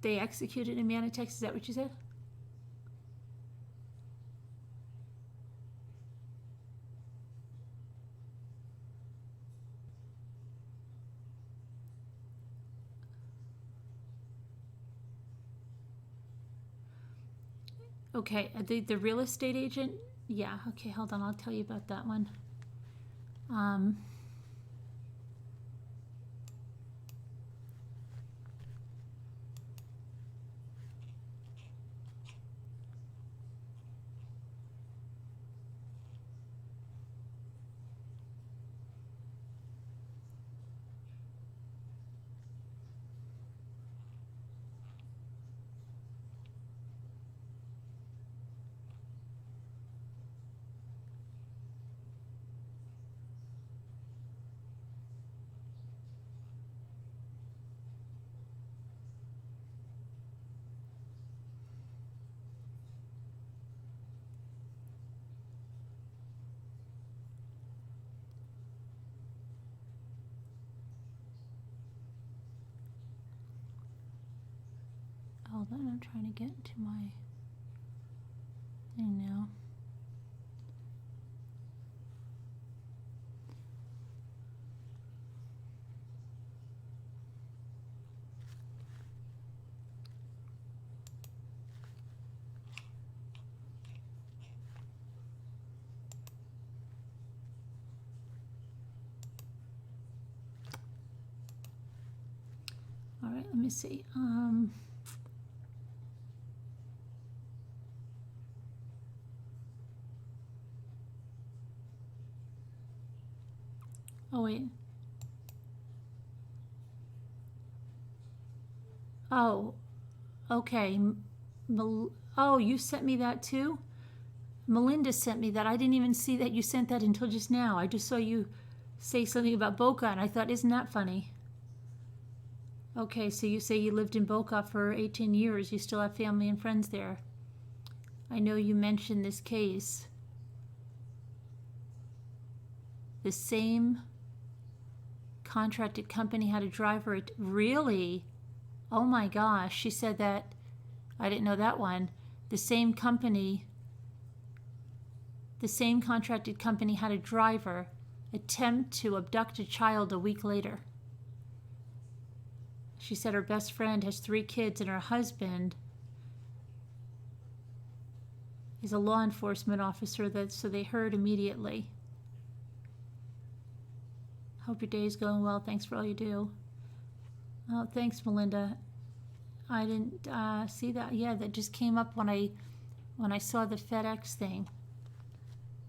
Speaker 1: They executed a man in Texas. Is that what you said? Okay, the real estate agent. Yeah. Okay, hold on. I'll tell you about that one. Hold on, I'm trying to get to my thing now. All right, let me see. Oh, wait. Oh, okay. Oh, you sent me that too? Melinda sent me that. I didn't even see that you sent that until just now. I just saw you say something about Boca, and I thought, isn't that funny? Okay, so you say you lived in Boca for 18 years. You still have family and friends there. I know you mentioned this case. The same contracted company had a driver. Really? Oh my gosh, she said that. I didn't know that one. The same contracted company had a driver attempt to abduct a child a week later. She said her best friend has 3 kids and her husband is a law enforcement officer, so they heard immediately. Hope your day is going well. Thanks for all you do. Oh, thanks, Melinda. I didn't see that. Yeah, that just came up when I saw the Fedex thing.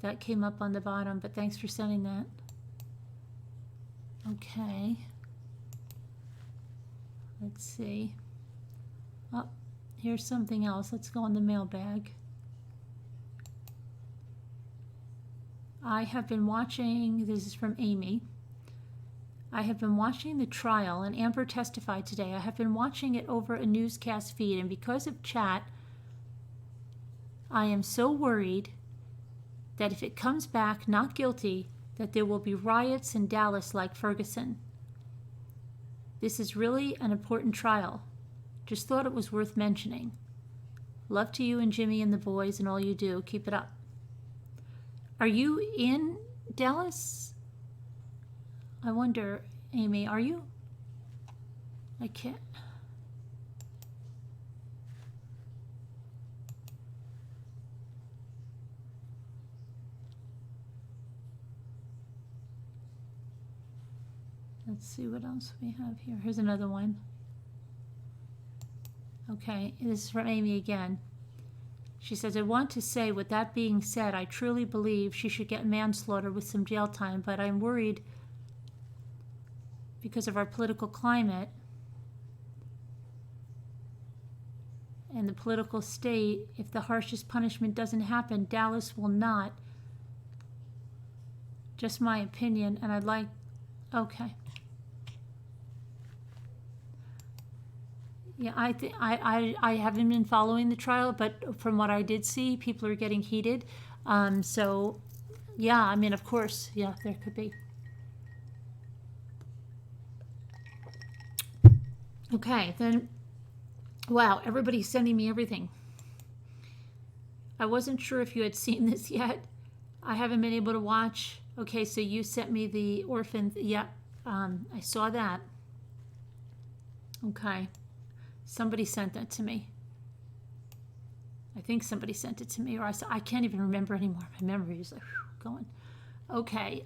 Speaker 1: That came up on the bottom, but thanks for sending that. Okay. Let's see. Oh, here's something else. Let's go on the mailbag. I have been watching, this is from Amy. I have been watching the trial, and Amber testified today. I have been watching it over a newscast feed, and because of chat, I am so worried that if it comes back not guilty, that there will be riots in Dallas like Ferguson. This is really an important trial. Just thought it was worth mentioning. Love to you and Jimmy and the boys and all you do. Keep it up. Are you in Dallas? I wonder, Amy, are you? I can't. Let's see what else we have here. Here's another one. Okay, this is from Amy again. She says, I want to say, with that being said, I truly believe she should get manslaughter with some jail time, but I'm worried because of our political climate and the political state. If the harshest punishment doesn't happen, Dallas will not. Just my opinion, and I'd like, okay. Yeah, I haven't been following the trial, but from what I did see, people are getting heated. So, yeah, I mean, of course, yeah, there could be. Okay, then, wow, everybody's sending me everything. I wasn't sure if you had seen this yet. I haven't been able to watch. Okay, so you sent me the orphan. Yeah, I saw that. Okay. Somebody sent that to me. I think somebody sent it to me, or I can't even remember anymore. My memory is like going. Okay.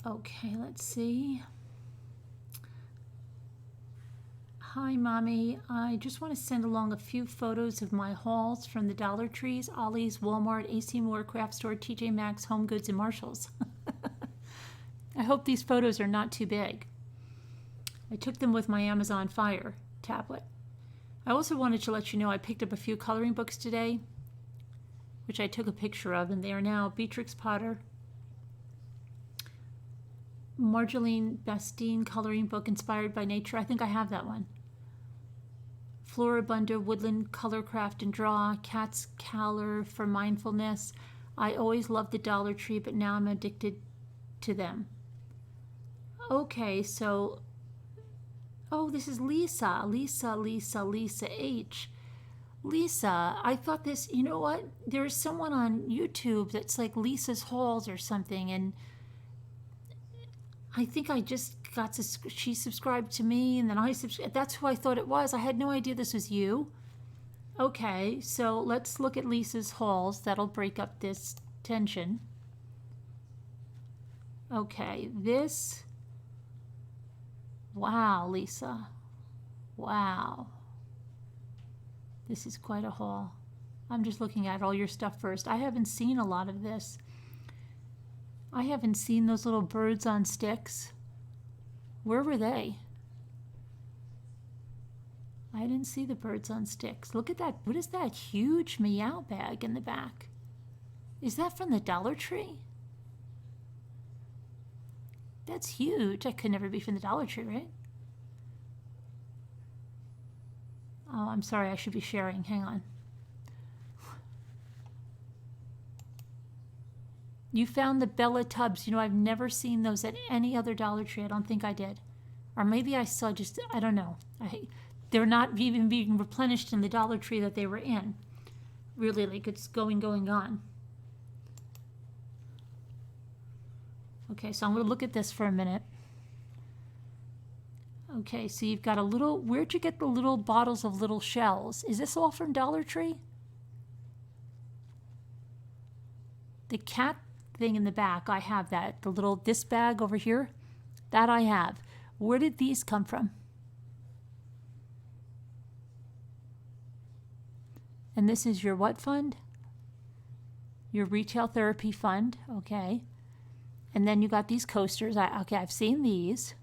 Speaker 1: Okay, let's see. Hi, Mommy. I just want to send along a few photos of my hauls from the Dollar Trees, Ollie's, Walmart, AC Moore, Craft Store, TJ Maxx, Home Goods, and Marshalls. I hope these photos are not too big. I took them with my Amazon Fire tablet. I also wanted to let you know I picked up a few coloring books today, which I took a picture of, and they are now Beatrix Potter, Marjolaine Bastine coloring book inspired by nature. I think I have that one. Floribunda Woodland Color Craft and Draw, Cat's Caller for mindfulness. I always loved the Dollar Tree, but now I'm addicted to them. Okay, so, oh, this is Lisa H. Lisa, I thought this, you know what? There's someone on YouTube that's like Lisa's Hauls or something, and I think I just got to, she subscribed to me, and then I subscribed. That's who I thought it was. I had no idea this was you. Okay, so let's look at Lisa's Hauls. That'll break up this tension. Okay, this. Wow, Lisa. Wow. This is quite a haul. I'm just looking at all your stuff first. I haven't seen a lot of this. I haven't seen those little birds on sticks. Where were they? I didn't see the birds on sticks. Look at that. What is that huge meow bag in the back? Is that from the Dollar Tree? That's huge. That could never be from the Dollar Tree, right? Oh, I'm sorry. I should be sharing. Hang on. You found the Bella tubs. You know, I've never seen those at any other Dollar Tree. I don't think I did. Or maybe I saw just, I don't know. They're not even being replenished in the Dollar Tree that they were in. Really, like it's going on. Okay, so I'm going to look at this for a minute. Okay, so you've got a little, where'd you get the little bottles of little shells? Is this all from Dollar Tree? The cat thing in the back, I have that. The little, this bag over here, that I have. Where did these come from? And this is your what fund? Your retail therapy fund, okay. And then you got these coasters. Okay, I've seen these.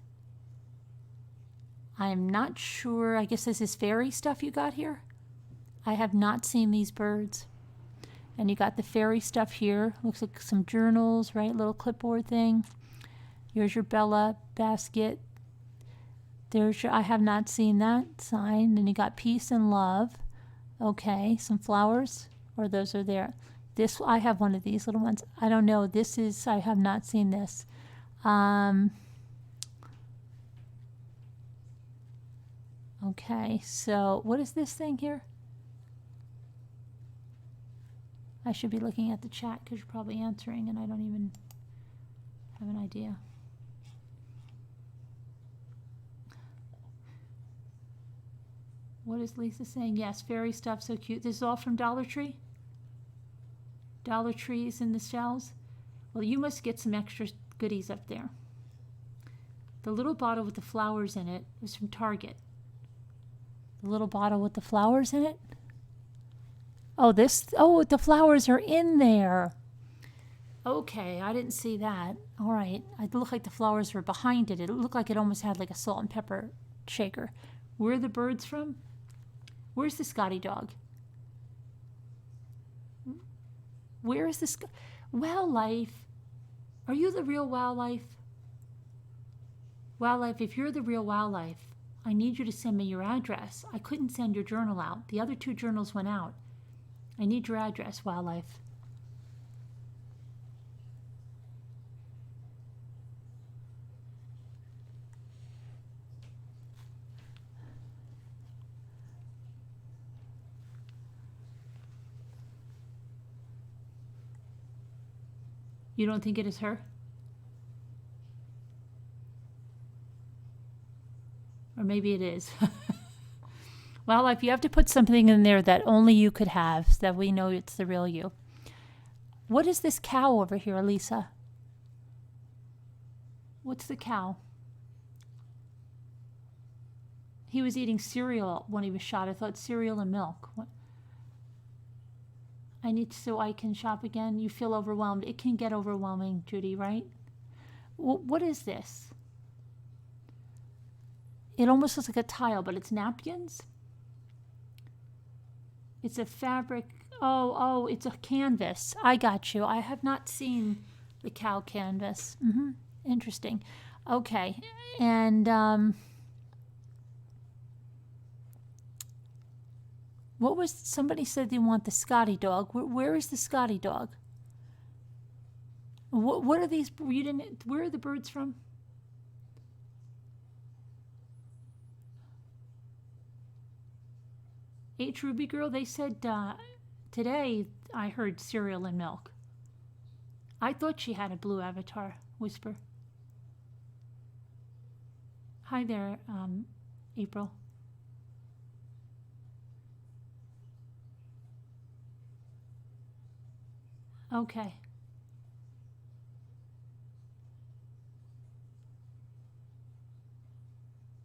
Speaker 1: I'm not sure, I guess this is fairy stuff you got here. I have not seen these birds. And you got the fairy stuff here. Looks like some journals, right? Little clipboard thing. Here's your Bella basket. There's your, I have not seen that sign. Then you got peace and love. Okay, some flowers, or those are there. This, I have one of these little ones. I don't know. This is, I have not seen this. Okay, so what is this thing here? I should be looking at the chat because you're probably answering and I don't even have an idea. What is Lisa saying? Yes, fairy stuff, so cute. This is all from Dollar Tree? Dollar Trees in the shells? Well, you must get some extra goodies up there. The little bottle with the flowers in it was from Target. The little bottle with the flowers in it? Oh, this, oh, the flowers are in there. Okay, I didn't see that. All right, it looked like the flowers were behind it. It looked like it almost had like a salt and pepper shaker. Where are the birds from? Where's the Scotty dog? Where is this? Wildlife. Are you the real wildlife? Wildlife, if you're the real wildlife, I need you to send me your address. I couldn't send your journal out. The other 2 journals went out. I need your address, Wildlife. You don't think it is her? Or maybe it is. Well, if you have to put something in there that only you could have, so that we know it's the real you. What is this cow over here, Lisa? What's the cow? He was eating cereal when he was shot. I thought cereal and milk. What? I need so I can shop again. You feel overwhelmed. It can get overwhelming, Judy, right? What is this? It almost looks like a tile, but it's napkins. It's a fabric. Oh, it's a canvas. I got you. I have not seen the cow canvas. Interesting. Okay. And what was, somebody said they want the Scotty dog. Where is the Scotty dog? What are these? You didn't, where are the birds from? H. Ruby Girl, they said today I heard cereal and milk. I thought she had a blue avatar. Whisper. Hi there, April. Okay.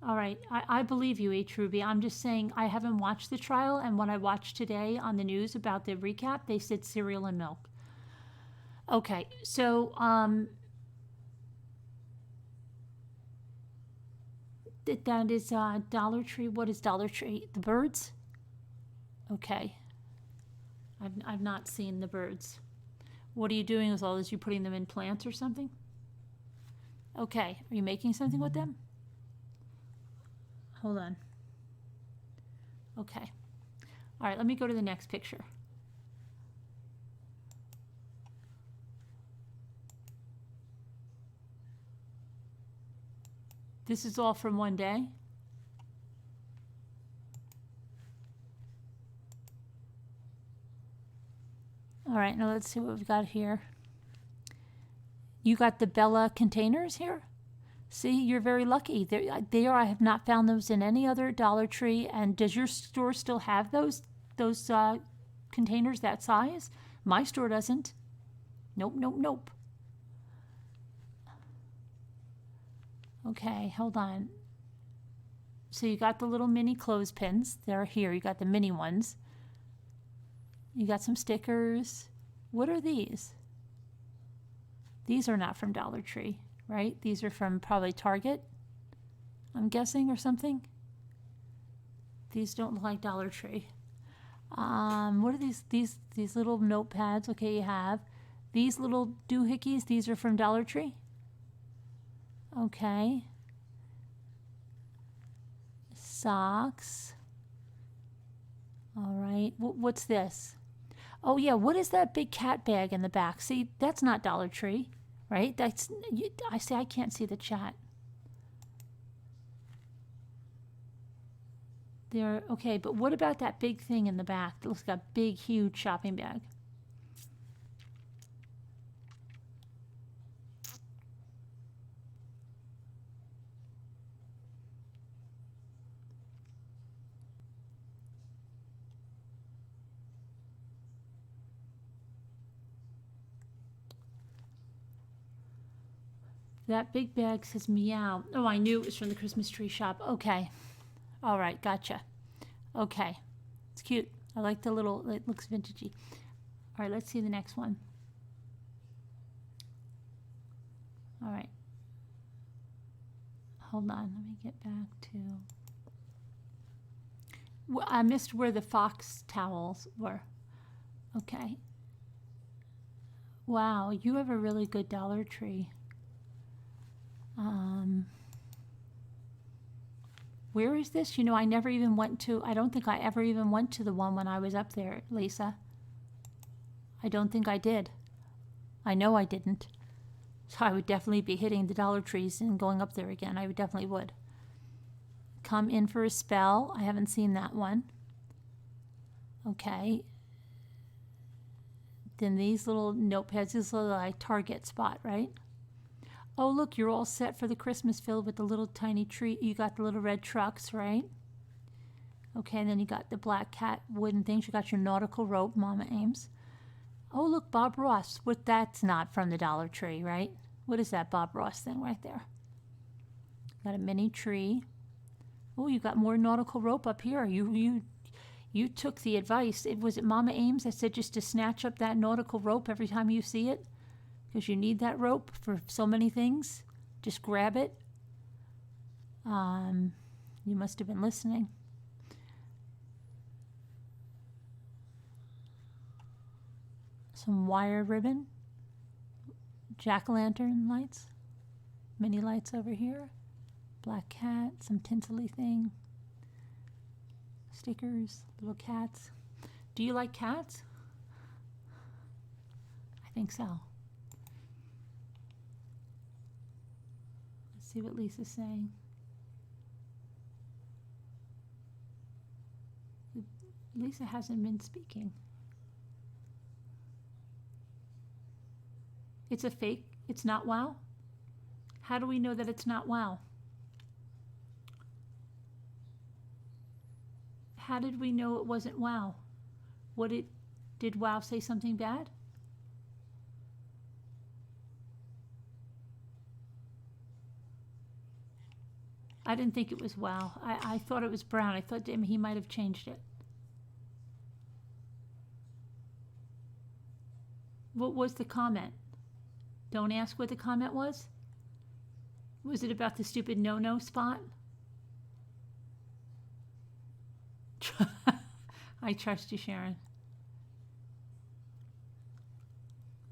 Speaker 1: All right, I believe you, H. Ruby. I'm just saying I haven't watched the trial, and when I watched today on the news about the recap, they said cereal and milk. Okay, so that is Dollar Tree. What is Dollar Tree? The birds? Okay. I've not seen the birds. What are you doing with all this? You putting them in plants or something? Okay, are you making something with them? Hold on. Okay. All right, let me go to the next picture. This is all from one day. All right, now let's see what we've got here. You got the Bella containers here? See, you're very lucky. There, I have not found those in any other Dollar Tree. And does your store still have those containers that size? My store doesn't. Nope, nope, nope. Okay, hold on. So you got the little mini clothespins. They're here. You got the mini ones. You got some stickers. What are these? These are not from Dollar Tree, right? These are from probably Target, I'm guessing, or something. These don't look like Dollar Tree. What are these little notepads? Okay, you have these little doohickeys. These are from Dollar Tree. Okay. Socks. All right. What's this? Oh yeah, what is that big cat bag in the back? See, that's not Dollar Tree, right? That's, I can't see the chat. There, okay, but what about that big thing in the back that looks like a big, huge shopping bag? That big bag says meow. Oh, I knew it was from the Christmas tree shop. Okay. All right, gotcha. Okay. It's cute. I like the little, it looks vintagey. All right, let's see the next one. All right. Hold on, let me get back to... Well, I missed where the fox towels were. Okay. Wow, you have a really good Dollar Tree. Where is this? You know, I never even went to, I don't think I ever even went to the one when I was up there, Lisa. I don't think I did. I know I didn't. So I would definitely be hitting the Dollar Trees and going up there again. I would definitely would. Come in for a spell. I haven't seen that one. Okay. Then these little notepads, this little like Target spot, right? Oh, look, you're all set for the Christmas field with the little tiny tree. You got the little red trucks, right? Okay, and then you got the black cat wooden things. You got your nautical rope, Mama Ames. Oh, look, Bob Ross. What? That's not from the Dollar Tree, right? What is that Bob Ross thing right there? Got a mini tree. Oh, you got more nautical rope up here. You took the advice. Was it Mama Ames that said just to snatch up that nautical rope every time you see it? Because you need that rope for so many things. Just grab it. You must have been listening. Some wire ribbon. Jack-o'-lantern lights. Mini lights over here. Black cat. Some tinsely thing. Stickers. Little cats. Do you like cats? I think so. Let's see what Lisa's saying. Lisa hasn't been speaking. It's a fake. It's not WoW. How do we know that it's not WoW? How did we know it wasn't WoW? Did WoW say something bad? I didn't think it was WoW. I thought it was brown. I thought he might have changed it. What was the comment? Don't ask what the comment was? Was it about the stupid no-no spot? I trust you, Sharon.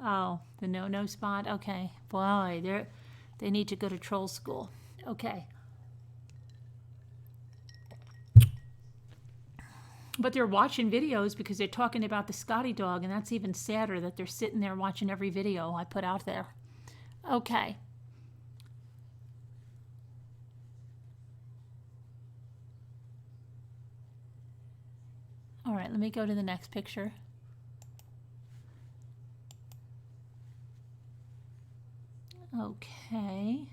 Speaker 1: Oh, the no-no spot? Okay. Boy, they need to go to troll school. Okay. But they're watching videos because they're talking about the Scotty dog, and that's even sadder that they're sitting there watching every video I put out there. Okay. All right, let me go to the next picture. Okay.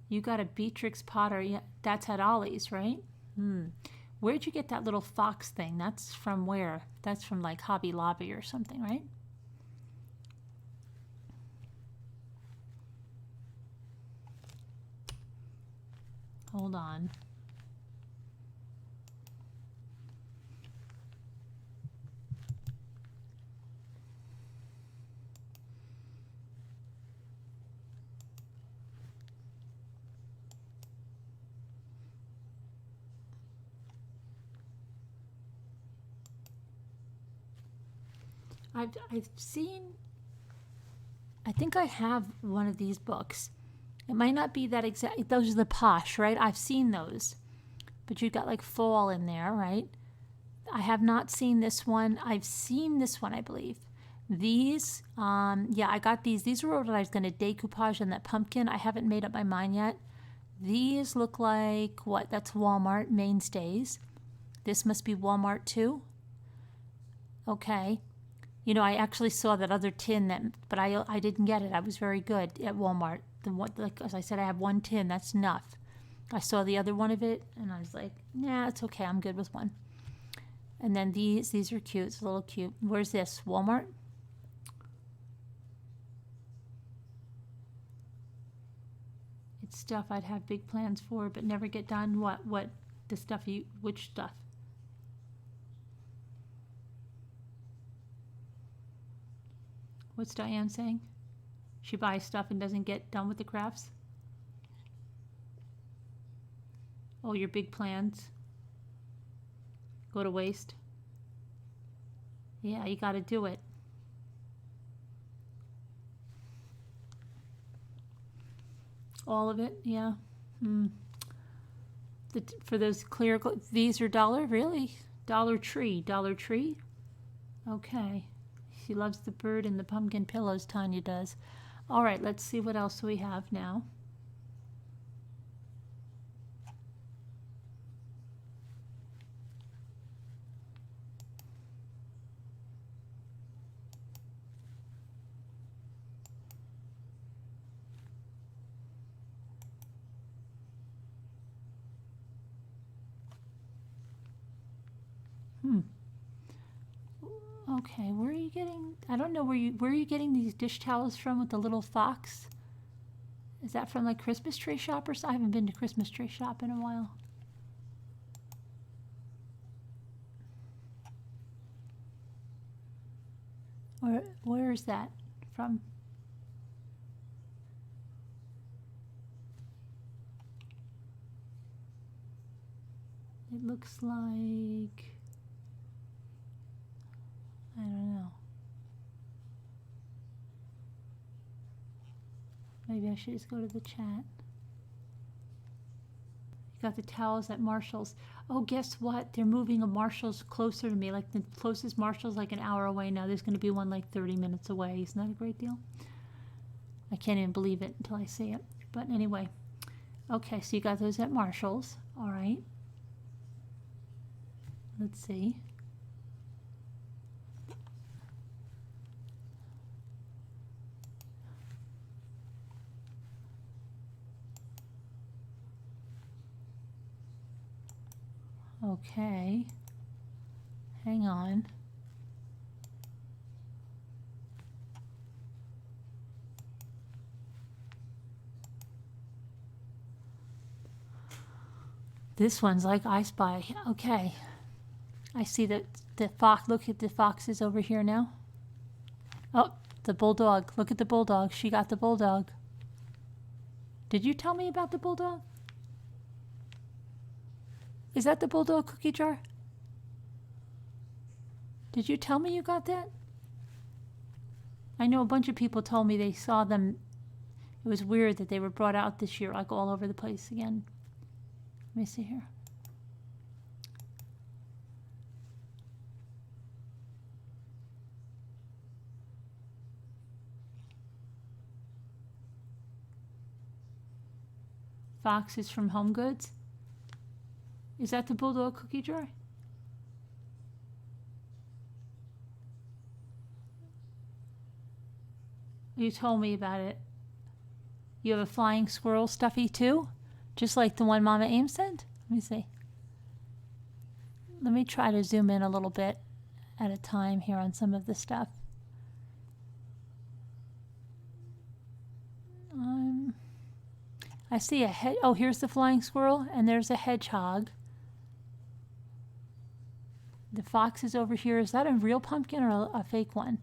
Speaker 1: You got a Beatrix Potter. Yeah, that's at Ollie's, right? Where'd you get that little fox thing? That's from where? That's from like Hobby Lobby or something, right? Hold on. I've seen, I think I have one of these books. It might not be that exact, those are the posh, right? I've seen those, but you've got like fall in there, right? I have not seen this one. I've seen this one, I believe. These, yeah, I got these. These were what I was going to decoupage on that pumpkin. I haven't made up my mind yet. These look like, what? That's Walmart mainstays. This must be Walmart too. Okay. You know, I actually saw that other tin, but I didn't get it. I was very good at Walmart. Like as I said, I have one tin. That's enough. I saw the other one of it, and I was like, nah, it's okay. I'm good with one. And then these are cute. It's a little cute. Where's this? Walmart? It's stuff I'd have big plans for, but never get done. What? The stuff which stuff? What's Diane saying? She buys stuff and doesn't get done with the crafts? Oh, your big plans go to waste? Yeah, you got to do it. All of it? Yeah. For those clear, these are $1? Really? Dollar Tree. Okay. She loves the bird and the pumpkin pillows, Tanya does. All right, let's see what else we have now. Okay, where are you getting, I don't know where are you getting these dish towels from with the little fox? Is that from like Christmas tree shop or something? I haven't been to Christmas tree shop in a while. Where is that from? It looks like, I don't know. Maybe I should just go to the chat. You got the towels at Marshall's. Oh, guess what? They're moving a Marshall's closer to me. Like the closest Marshall's like an hour away now. There's going to be one like 30 minutes away. Isn't that a great deal? I can't even believe it until I see it. But anyway. Okay, so you got those at Marshall's. All right. Let's see. Okay. Hang on. This one's like I Spy. Okay. I see that the fox. Look at the foxes over here now. Oh, the bulldog. Look at the bulldog. She got the bulldog. Did you tell me about the bulldog? Is that the bulldog cookie jar? Did you tell me you got that? I know a bunch of people told me they saw them. It was weird that they were brought out this year, like all over the place again. Let me see here. Fox is from Home Goods. Is that the bulldog cookie jar? You told me about it. You have a flying squirrel stuffy too? Just like the one Mama Aim sent? Let me see. Let me try to zoom in a little bit at a time here on some of the stuff. I see a head. Oh, here's the flying squirrel, and there's a hedgehog. The fox is over here. Is that a real pumpkin or a fake one?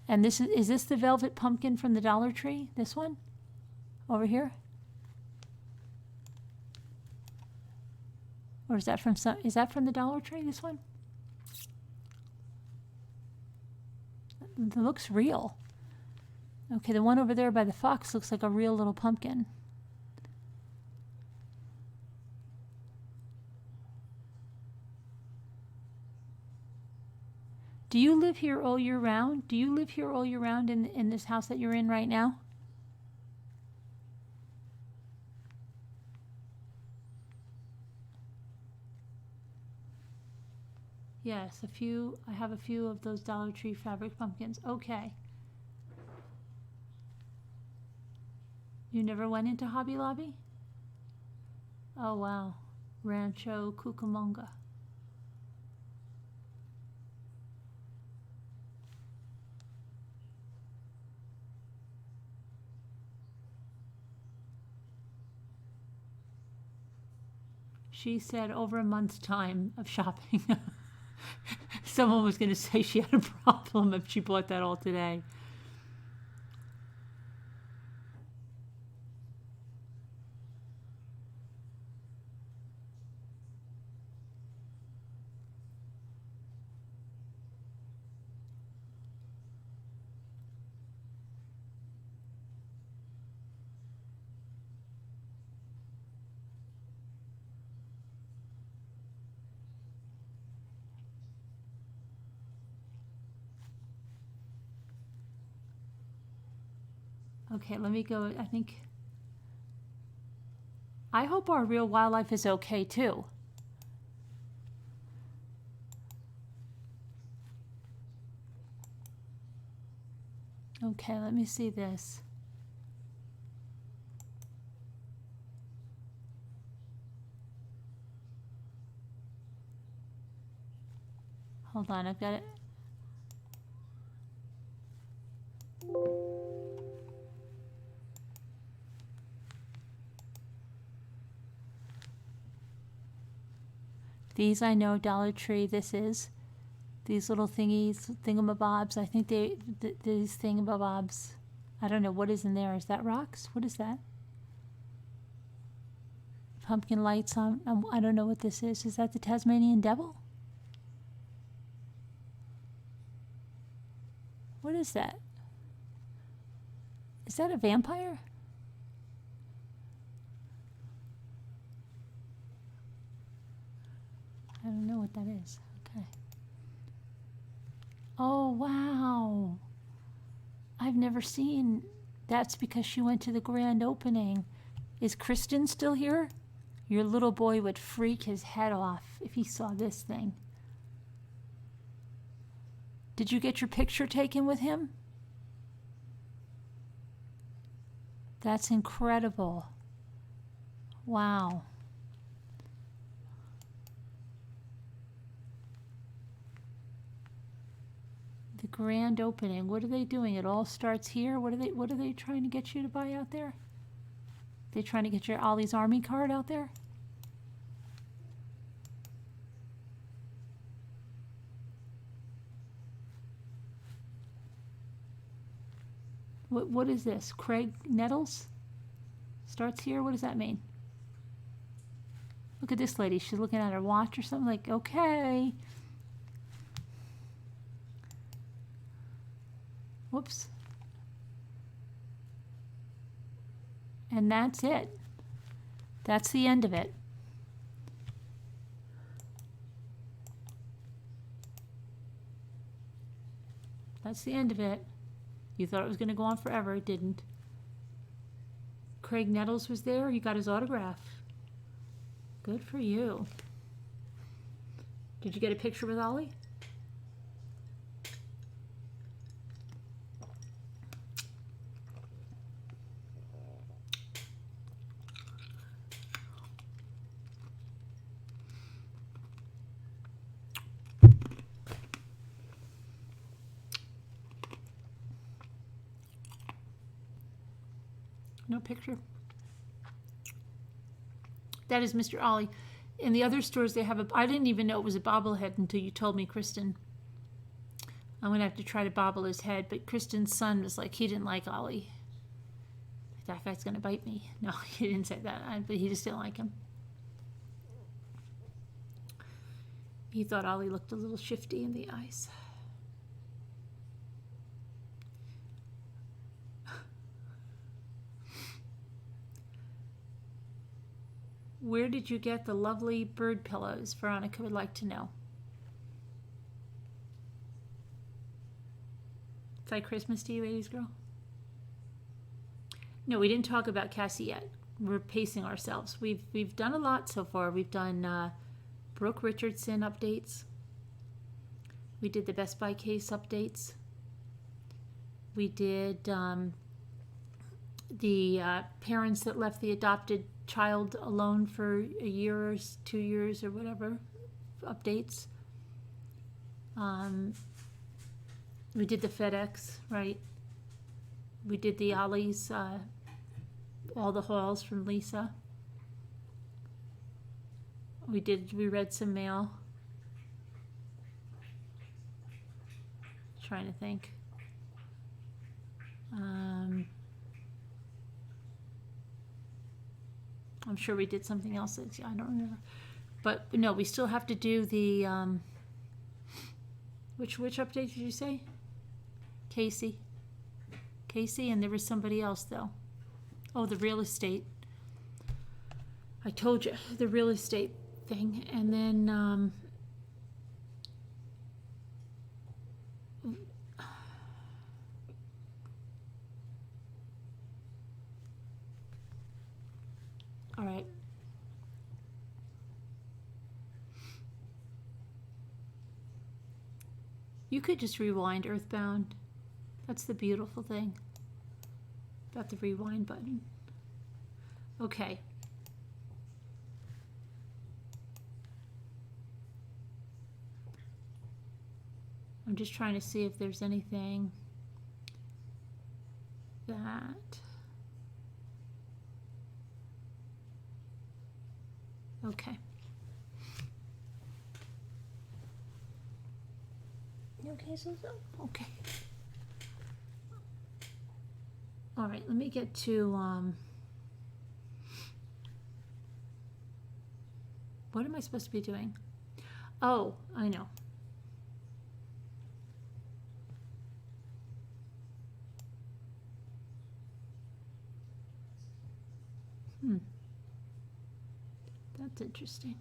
Speaker 1: And this is this the velvet pumpkin from the Dollar Tree? This one? Over here? Or is that from the Dollar Tree, this one? It looks real. Okay, the one over there by the fox looks like a real little pumpkin. Do you live here all year round? Do you live here all year round in this house that you're in right now? Yes, a few. I have a few of those Dollar Tree fabric pumpkins. Okay. You never went into Hobby Lobby? Oh, wow. Rancho Cucamonga. She said over a month's time of shopping. Someone was going to say she had a problem if she bought that all today. Okay, let me go. I hope our real wildlife is okay too. Okay, let me see this. Hold on, I've got it. These I know, Dollar Tree, this is. These little thingies, thingamabobs, I think these thingamabobs. I don't know what is in there. Is that rocks? What is that? Pumpkin lights on. I don't know what this is. Is that the Tasmanian devil? What is that? Is that a vampire? I don't know what that is. Okay. Oh, wow. I've never seen. That's because she went to the grand opening. Is Kristen still here? Your little boy would freak his head off if he saw this thing. Did you get your picture taken with him? That's incredible. Wow. The grand opening. What are they doing? It all starts here. What are they trying to get you to buy out there? They trying to get your Ollie's Army card out there? What is this? Craig Nettles? Starts here? What does that mean? Look at this lady. She's looking at her watch or something. Like, okay. Whoops. And that's it. That's the end of it. That's the end of it. You thought it was going to go on forever. It didn't. Craig Nettles was there. You got his autograph. Good for you. Did you get a picture with Ollie? No picture. That is Mr. Ollie. In the other stores, they have a... I didn't even know it was a bobblehead until you told me, Kristen. I'm going to have to try to bobble his head. But Kristen's son was like, he didn't like Ollie. That guy's going to bite me. No, he didn't say that. But he just didn't like him. He thought Ollie looked a little shifty in the eyes. Where did you get the lovely bird pillows? Veronica would like to know. It's like Christmas to you, 80s girl? No, we didn't talk about Casei yet. We're pacing ourselves. We've done a lot so far. We've done Brooke Richardson updates. We did the Best Buy case updates. We did the parents that left the adopted child alone for a year or 2 years or whatever updates. We did the Fedex, right? We did the Ollie's, all the hauls from Lisa. We read some mail. Trying to think. I'm sure we did something else that I don't remember. But no, we still have to do the which update did you say? Casei, and there was somebody else though. Oh, the real estate. I told you, the real estate thing. And then all right. You could just rewind Earthbound. That's the beautiful thing about the rewind button. Okay. I'm just trying to see if there's anything that... Okay. Okay, so okay. All right, let me get to what am I supposed to be doing? Oh, I know. That's interesting.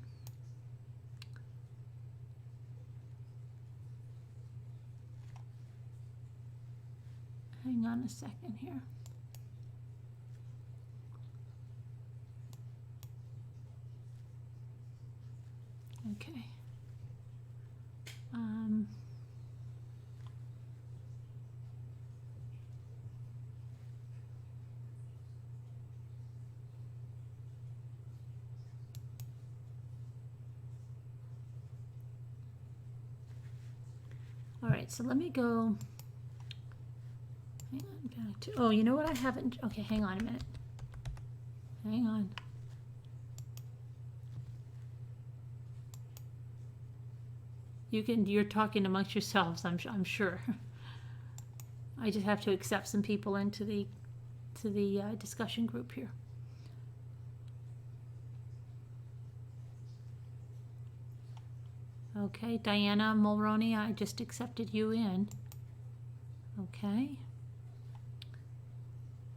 Speaker 1: Hang on a second here. Okay. All right, so let me go. Hang on, back to. Oh, you know what? I haven't. Okay, hang on a minute. Hang on. You're talking amongst yourselves, I'm sure. I just have to accept some people into the discussion group here. Okay, Diana Mulroney, I just accepted you in. Okay.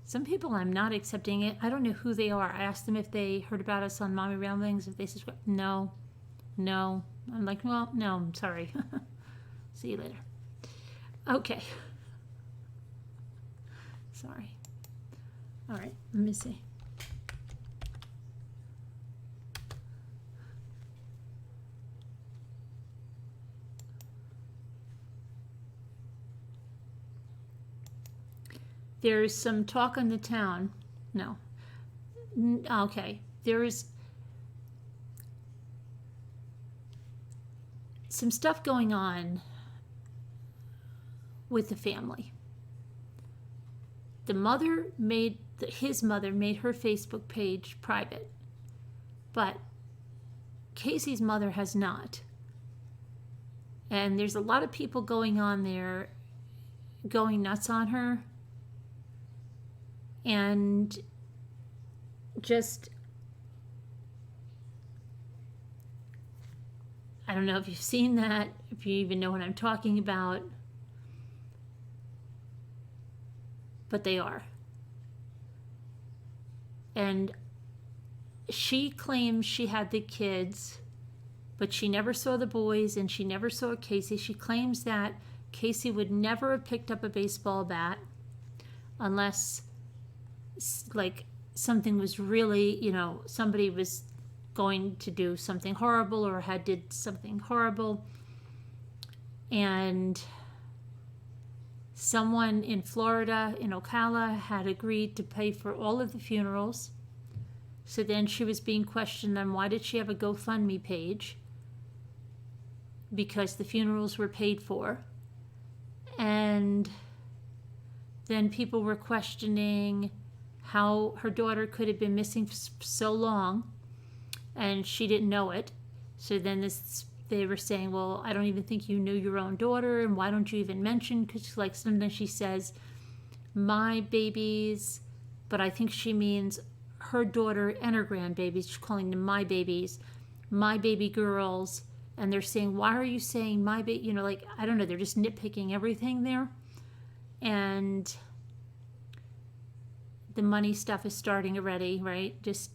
Speaker 1: Some people I'm not accepting it. I don't know who they are. I asked them if they heard about us on Mommy Ramblings, if they subscribe. No. No. I'm like, well, no, I'm sorry. See you later. Okay. Sorry. All right, let me see. There's some talk on the town. No. Okay. There's some stuff going on with the family. The mother made, his mother made her Facebook page private, but Casey's mother has not. And there's a lot of people going on there going nuts on her. And just, I don't know if you've seen that, if you even know what I'm talking about, but they are. And she claims she had the kids, but she never saw the boys and she never saw Casey. She claims that Casey would never have picked up a baseball bat unless like something was really, somebody was going to do something horrible or had did something horrible. And someone in Florida, in Ocala, had agreed to pay for all of the funerals. So then she was being questioned on why did she have a GoFundMe page? Because the funerals were paid for. And then people were questioning how her daughter could have been missing for so long and she didn't know it. So then they were saying, well, I don't even think you knew your own daughter, and why don't you even mention, because like sometimes she says my babies, but I think she means her daughter and her grandbabies. She's calling them my babies, my baby girls, and they're saying, why are you saying my baby, like, I don't know, they're just nitpicking everything there. And the money stuff is starting already, right? Just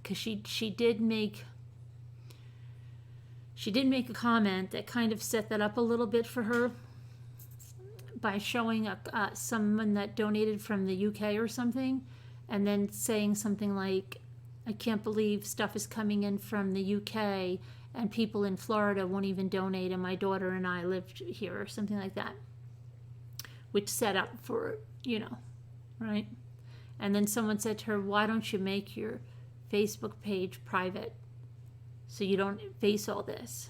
Speaker 1: because she did make a comment that kind of set that up a little bit for her by showing someone that donated from the UK or something, and then saying something like, I can't believe stuff is coming in from the UK and people in Florida won't even donate, and my daughter and I lived here, or something like that, which set up for, right? And then someone said to her, why don't you make your Facebook page private? so you don't face all this.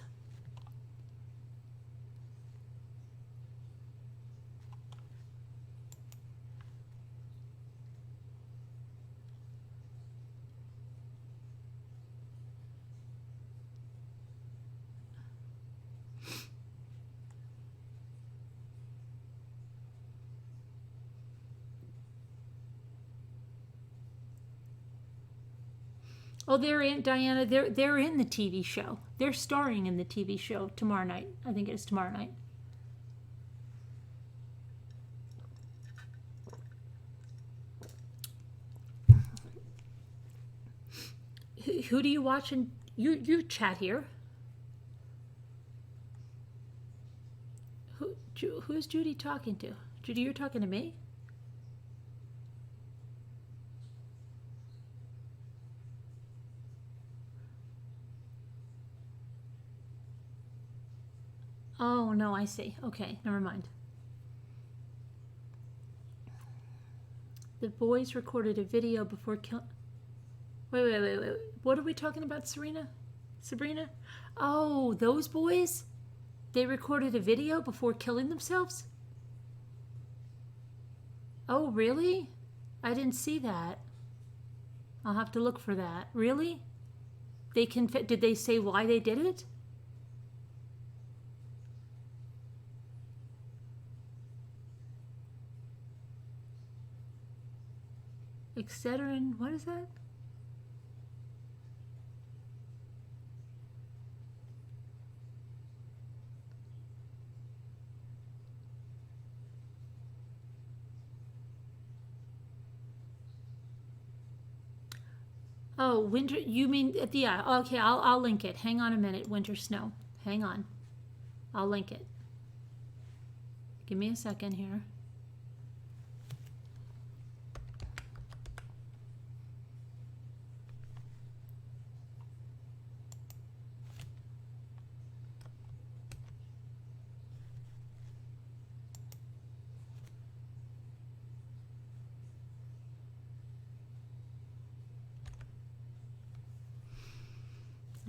Speaker 1: Oh, they're in, Diana. They're in the TV show. They're starring in the TV show tomorrow night. I think it is tomorrow night. Who do you watch? And you chat here. Who's Judy talking to? Judy, you're talking to me? Oh, no, I see. Okay, never mind. The boys recorded a video before Wait. What are we talking about, Sabrina? Oh, those boys? They recorded a video before killing themselves? Oh, really? I didn't see that. I'll have to look for that. Really? Did they say why they did it? Excedrin, what is that? Oh, winter, you mean, yeah, okay, I'll link it. Hang on a minute, winter snow. Hang on. I'll link it. Give me a second here.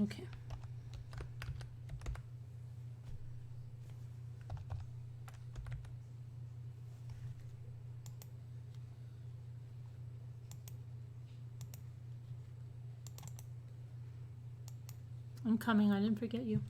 Speaker 1: Okay. I'm coming. I didn't forget you.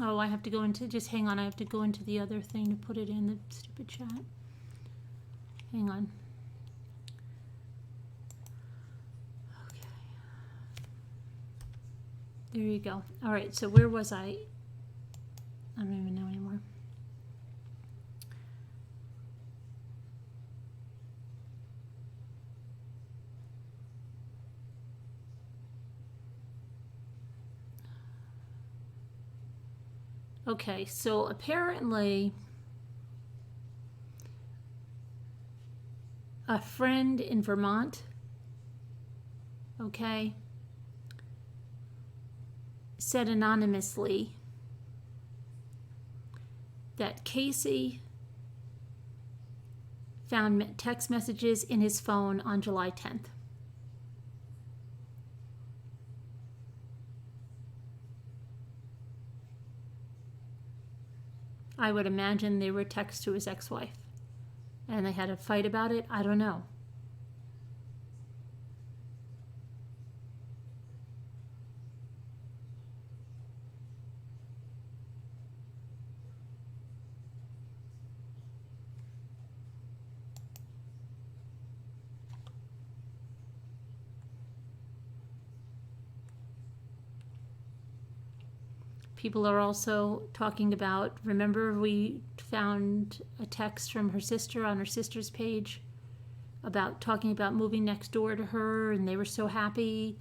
Speaker 1: Oh, I have to go into, just hang on, I have to go into the other thing to put it in the stupid chat. Hang on. Okay. There you go. All right, so where was I? I don't even know anymore. Okay, so apparently a friend in Vermont, okay, said anonymously that Casey found text messages in his phone on July 10th. I would imagine they were texts to his ex-wife. And they had a fight about it? I don't know. People are also talking about, remember we found a text from her sister on her sister's page about talking about moving next door to her, and they were so happy.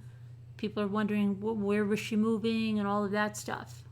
Speaker 1: People are wondering where was she moving and all of that stuff.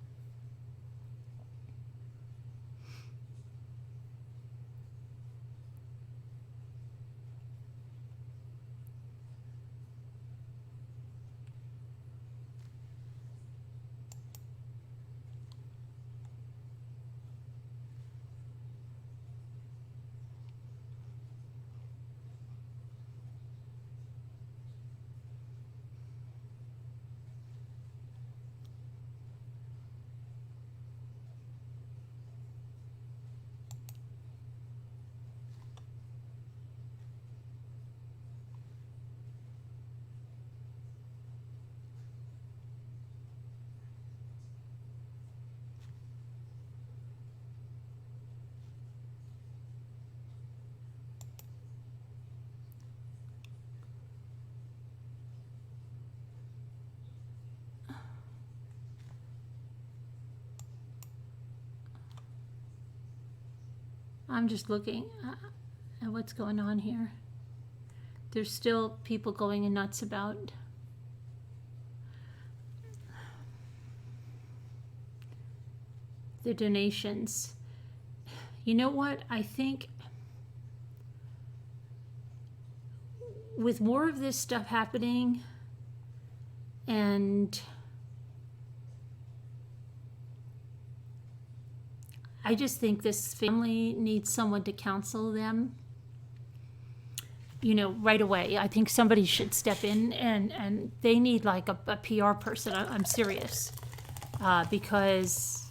Speaker 1: I'm just looking at what's going on here. There's still people going nuts about the donations. You know what? I think with more of this stuff happening, and I just think this family needs someone to counsel them, you know, right away. I think somebody should step in, and they need like a PR person. I'm serious, because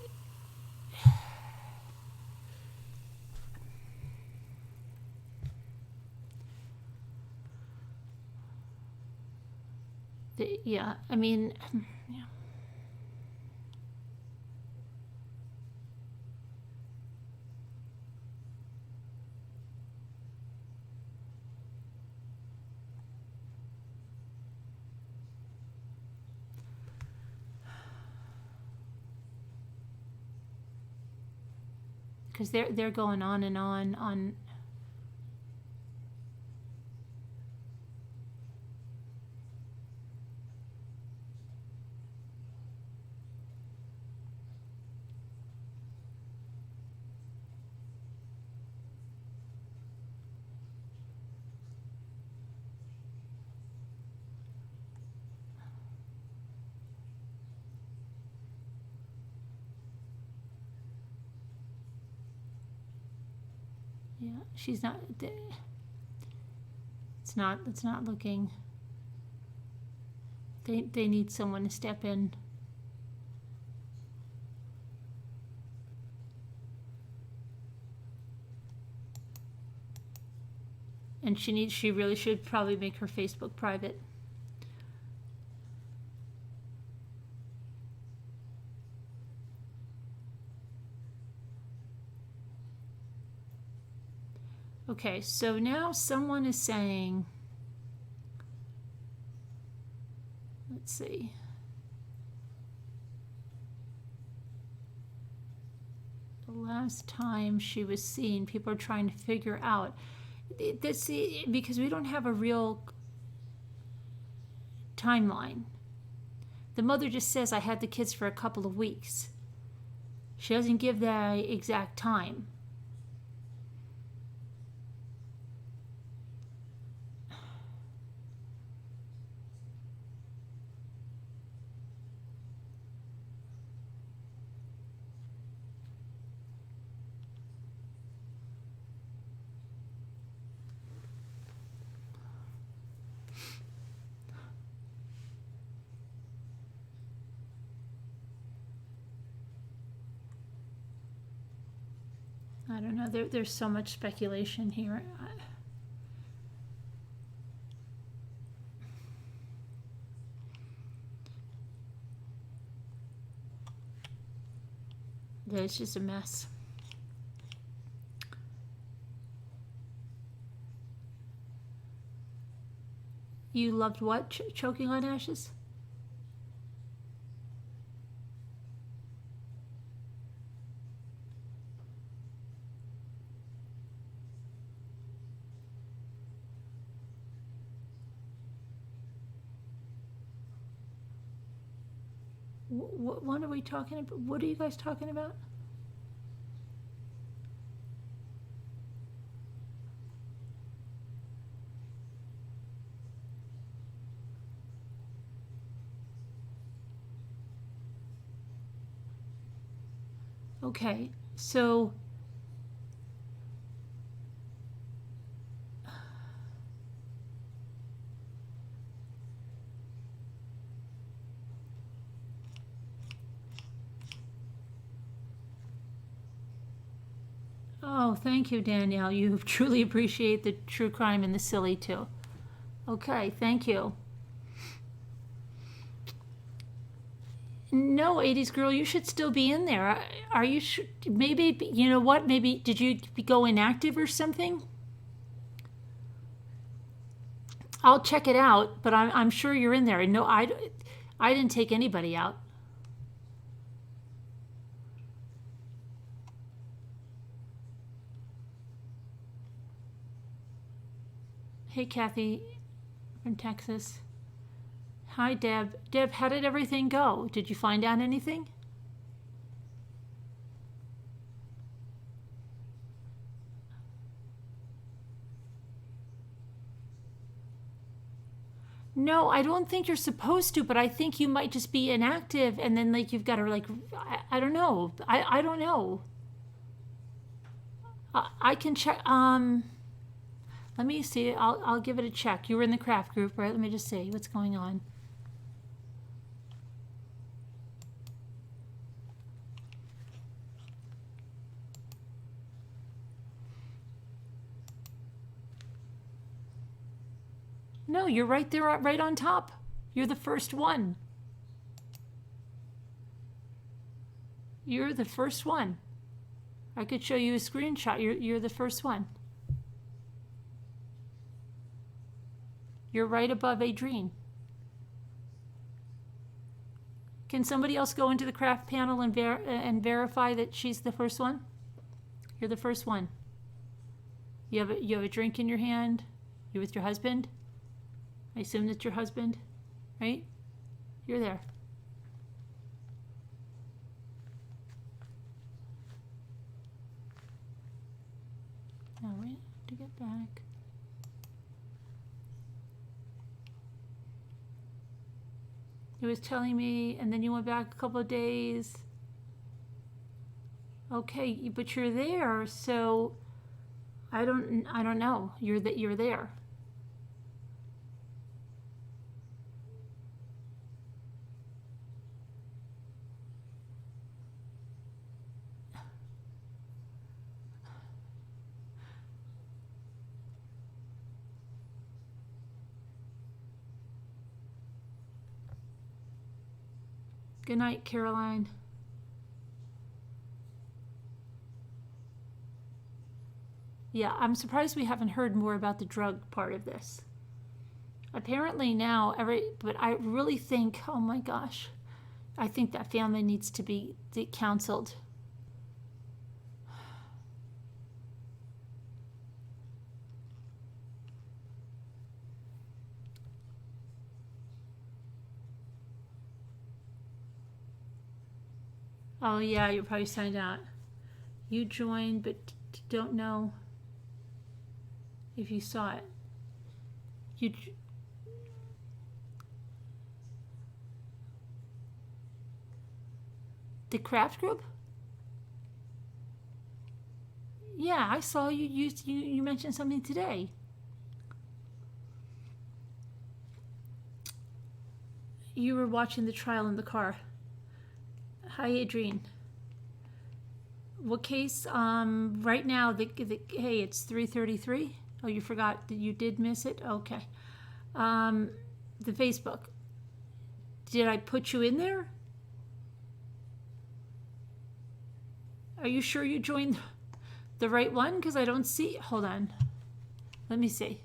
Speaker 1: yeah, I mean, yeah. Because they're going on and on. Yeah, she's not. It's not looking. They need someone to step in. And she really should probably make her Facebook private. Okay, so now someone is saying, let's see. The last time she was seen, people are trying to figure out this, because we don't have a real timeline. The mother just says, I had the kids for a couple of weeks. She doesn't give the exact time. I don't know. There's so much speculation here. It's just a mess. You loved what? Choking on ashes? What are we talking about? What are you guys talking about? Okay, so oh, thank you, Danielle. You truly appreciate the true crime and the silly too. Okay, thank you. No, 80s girl, you should still be in there. Are you maybe, you know what? Maybe did you go inactive or something? I'll check it out, but I'm sure you're in there. No, I didn't take anybody out. Hey, Kathy from Texas. Hi, Deb. Deb, how did everything go? Did you find out anything? No, I don't think you're supposed to, but I think you might just be inactive and then like you've got to like I don't know. I don't know. I can check let me see. I'll give it a check. You were in the craft group, right? Let me just see what's going on. No, you're right there, right on top. You're the first one. You're the first one. I could show you a screenshot. You're the first one. You're right above Adrienne. Can somebody else go into the craft panel and verify that she's the first one? You're the first one. You have a drink in your hand. You're with your husband. I assume that's your husband, right? You're there. Now wait to get back. It was telling me, and then you went back a couple of days. Okay, but you're there, so I don't know. You're there. Good night, Caroline. Yeah, I'm surprised we haven't heard more about the drug part of this. Apparently now, but I really think, oh my gosh, I think that family needs to be counseled. Oh yeah, you're probably signed out. You joined, but don't know if you saw it. The craft group? Yeah, I saw you. You mentioned something today. You were watching the trial in the car. Hi, Adrienne. What case? Right now, hey, it's 3:33. Oh, you forgot that you did miss it? Okay. The Facebook. Did I put you in there? Are you sure you joined the right one? Because I don't see. Hold on. Let me see.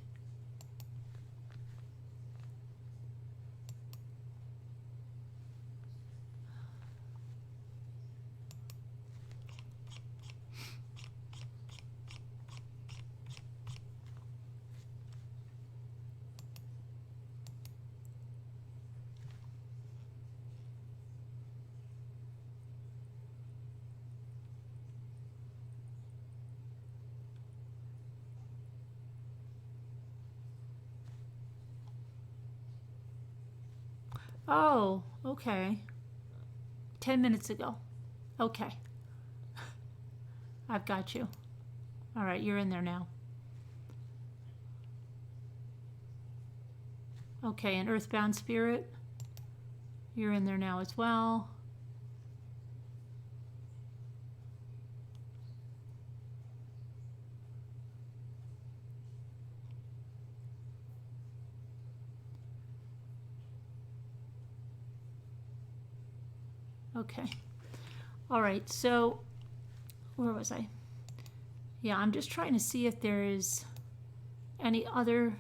Speaker 1: Oh, okay. 10 minutes ago. Okay. I've got you. All right, you're in there now. Okay, and Earthbound Spirit, you're in there now as well. Okay. All right, so where was I? Yeah, I'm just trying to see if there is any other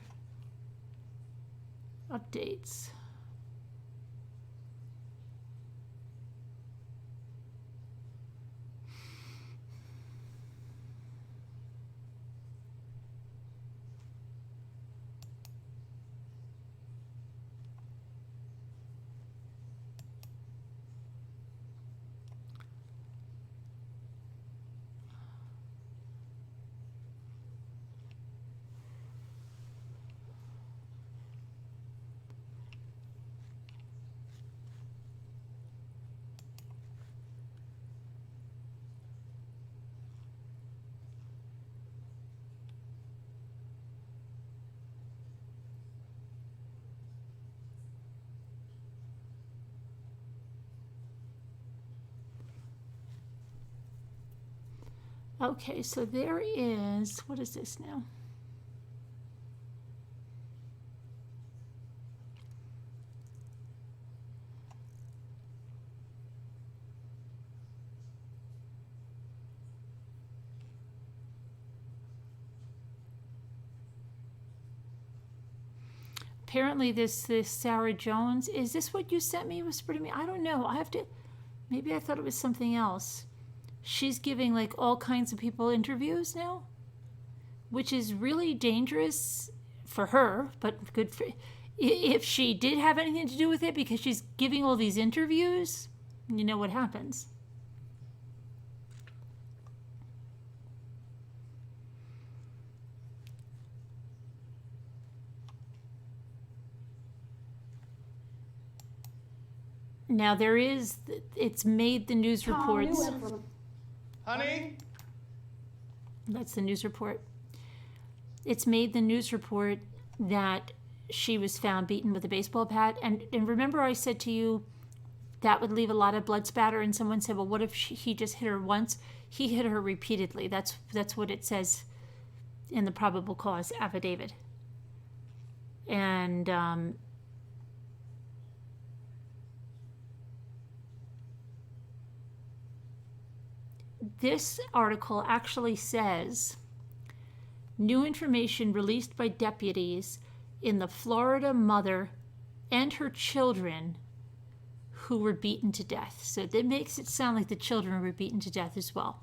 Speaker 1: updates. Okay, so there is, what is this now? Apparently this Sarah Jones, is this what you sent me, whispered to me? I don't know. I have to, maybe I thought it was something else. She's giving like all kinds of people interviews now, which is really dangerous for her, but good for, if she did have anything to do with it, because she's giving all these interviews, you know what happens. Now there is, it's made the news reports.
Speaker 2: Honey?
Speaker 1: That's the news report. It's made the news report that she was found beaten with a baseball bat. And remember I said to you that would leave a lot of blood spatter, and someone said, well, what if he just hit her once? He hit her repeatedly. That's what it says in the probable cause affidavit. And this article actually says, new information released by deputies in the Florida mother and her children who were beaten to death. So that makes it sound like the children were beaten to death as well.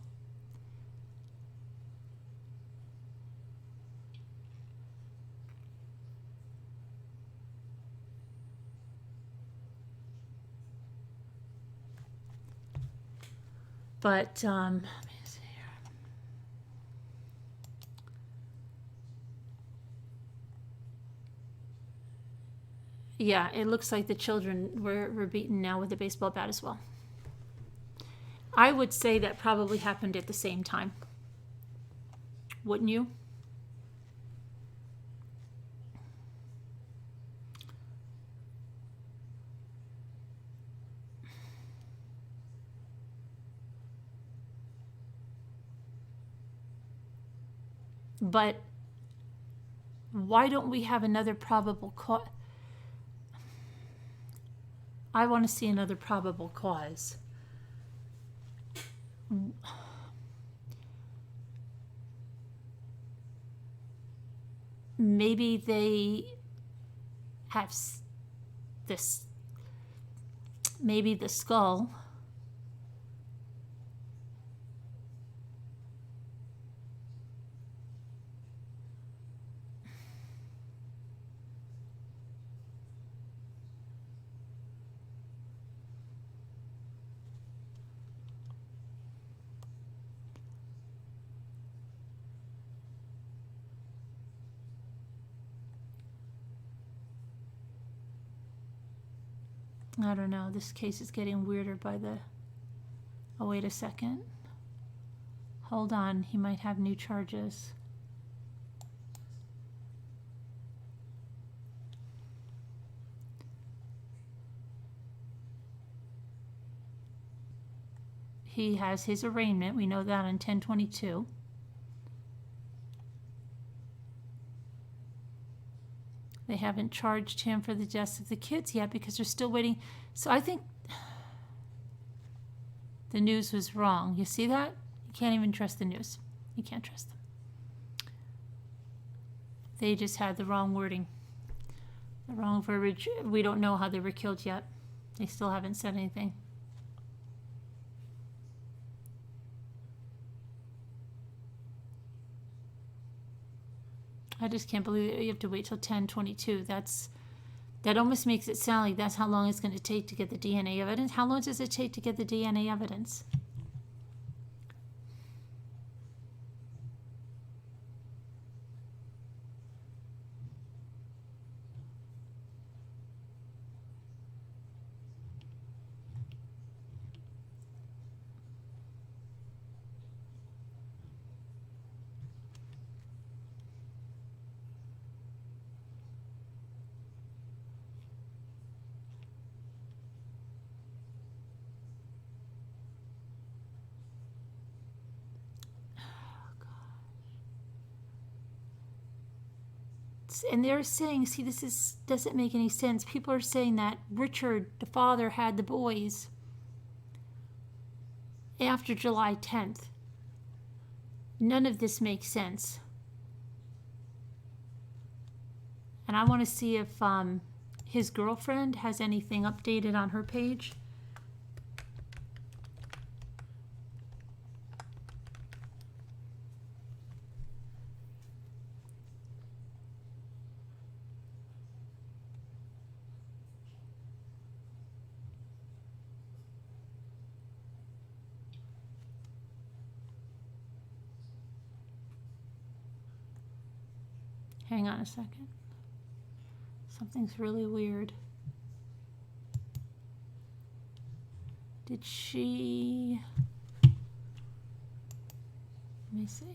Speaker 1: But let me see here. Yeah, it looks like the children were beaten now with a baseball bat as well. I would say that probably happened at the same time. Wouldn't you? But why don't we have another probable cause? I want to see another probable cause. Maybe they have this, maybe the skull. I don't know. This case is getting weirder by the... Oh, wait a second. Hold on. He might have new charges. He has his arraignment. We know that on 10/22. They haven't charged him for the deaths of the kids yet because they're still waiting. So I think the news was wrong. You see that? You can't even trust the news. You can't trust them. They just had the wrong wording, the wrong verbiage. We don't know how they were killed yet. They still haven't said anything. I just can't believe that you have to wait till 10/22. That almost makes it sound like that's how long it's going to take to get the DNA evidence. How long does it take to get the DNA evidence? And they're saying, see, doesn't make any sense. People are saying that Richard, the father, had the boys after July 10th. None of this makes sense. And I want to see if his girlfriend has anything updated on her page. Hang on a second. Something's really weird. Did she... Let me see.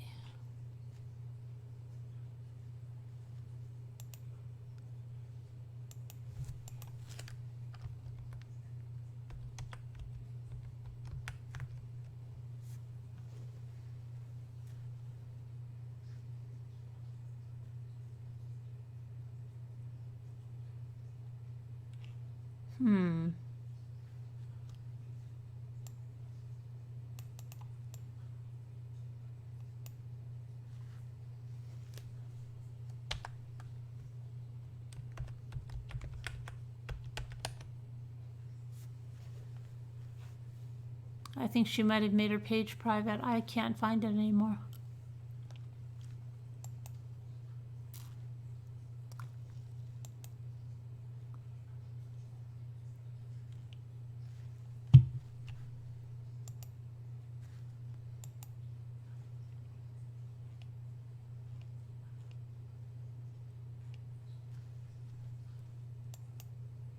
Speaker 1: I think she might have made her page private. I can't find it anymore.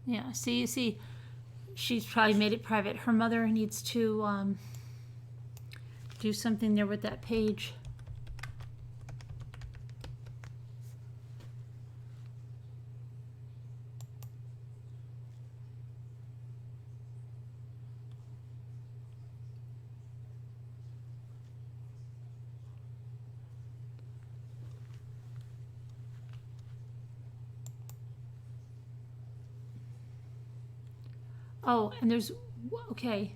Speaker 1: Yeah, see, she's probably made it private. Her mother needs to do something there with that page. Oh, and there's, okay.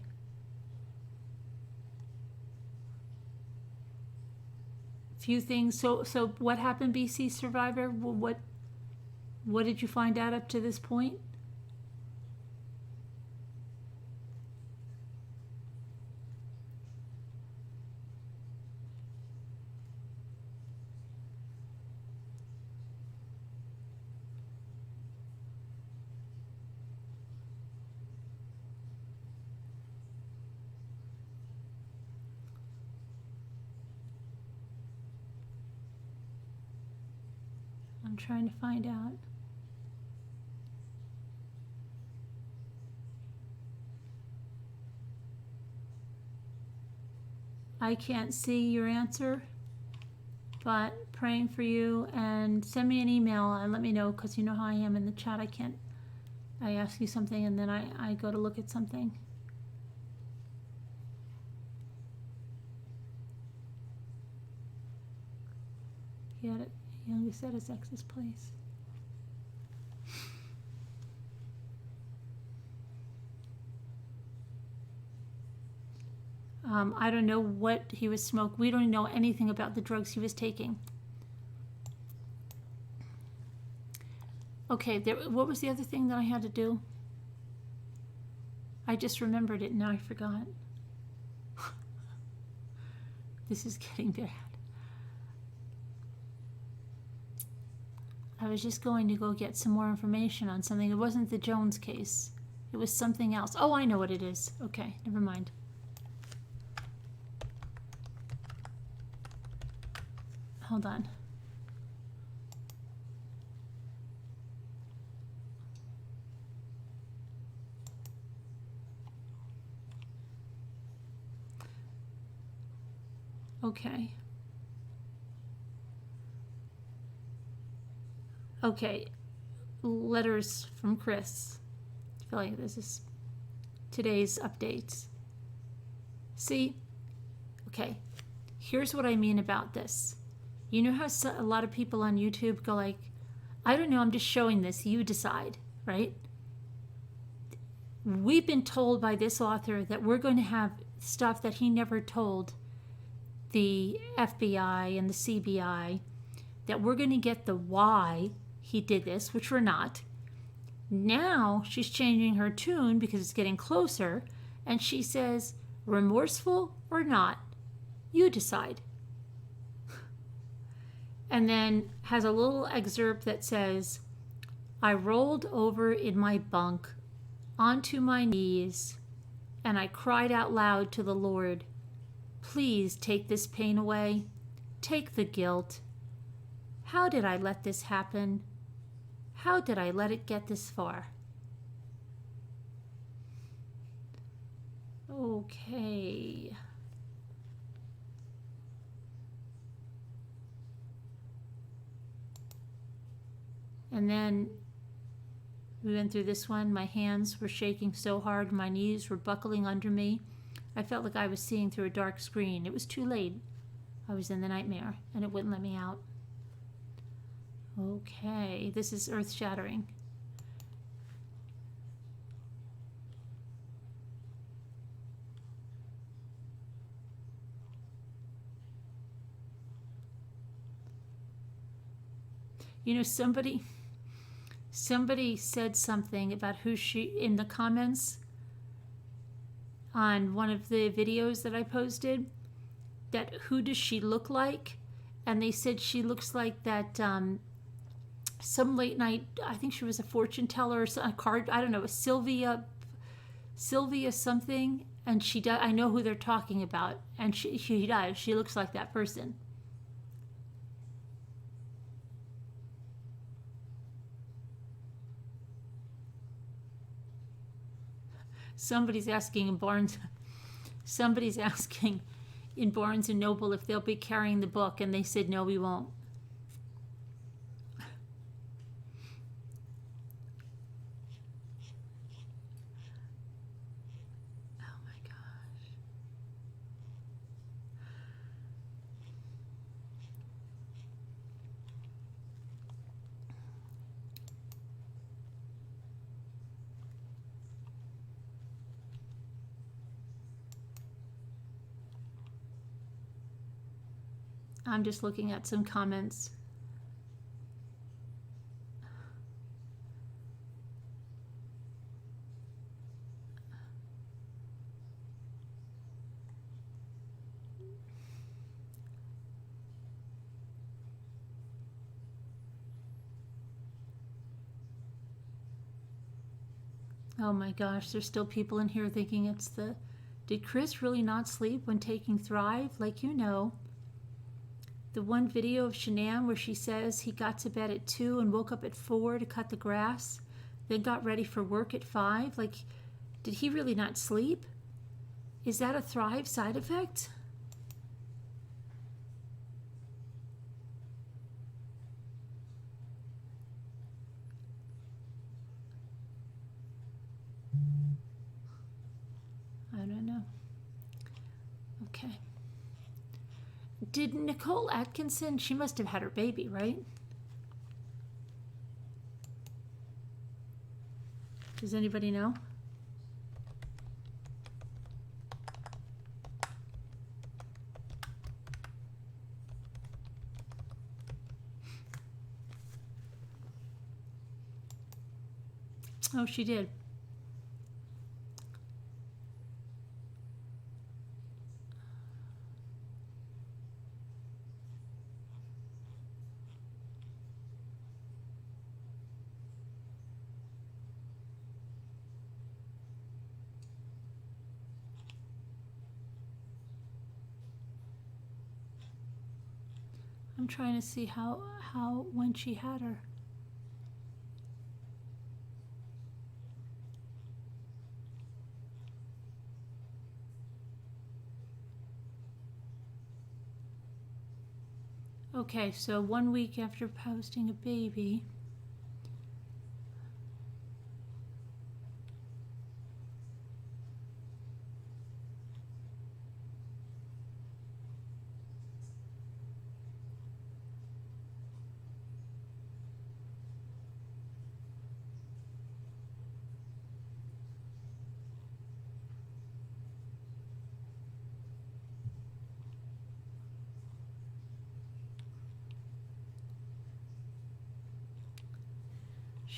Speaker 1: Few things. So what happened, BC Survivor? What did you find out up to this point? I'm trying to find out. I can't see your answer, but praying for you, and send me an email and let me know, because you know how I am in the chat. I ask you something and then I go to look at something. He had it. Youngest at his ex's place. I don't know what he was smoking. We don't know anything about the drugs he was taking. Okay, what was the other thing that I had to do? I just remembered it and now I forgot. This is getting bad. I was just going to go get some more information on something. It wasn't the Jones case. It was something else. Oh, I know what it is. Okay, never mind. Hold on. Okay. Okay. Letters from Chris. I feel like this is today's updates. See? Okay. Here's what I mean about this. You know how a lot of people on YouTube go like, I don't know, I'm just showing this. You decide, right? We've been told by this author that we're going to have stuff that he never told the FBI and the CBI, that we're going to get the why he did this, which we're not. Now she's changing her tune because it's getting closer, and she says, remorseful or not, you decide. And then has a little excerpt that says, I rolled over in my bunk onto my knees, and I cried out loud to the Lord, please take this pain away. Take the guilt. How did I let this happen? How did I let it get this far? Okay. And then we went through this one. My hands were shaking so hard, my knees were buckling under me. I felt like I was seeing through a dark screen. It was too late. I was in the nightmare, and it wouldn't let me out. Okay, this is earth-shattering. You know, somebody said something about who she, in the comments on one of the videos that I posted, that who does she look like? And they said she looks like that some late night, I think she was a fortune teller, or a card, I don't know, a Sylvia something, and she does, I know who they're talking about, and she does, she looks like that person. Somebody's asking in Barnes and Noble if they'll be carrying the book, and they said no, we won't. Oh my gosh. I'm just looking at some comments. Oh my gosh, there's still people in here thinking it's the... Did Chris really not sleep when taking Thrive? Like, you know. The one video of Shanann where she says he got to bed at 2 and woke up at 4 to cut the grass, then got ready for work at 5. Like, did he really not sleep? Is that a Thrive side effect? I don't know. Okay. Did Nicole Atkinson, she must have had her baby, right? Does anybody know? Oh, she did. I'm trying to see how when she had her. Okay, so 1 week after posting a baby.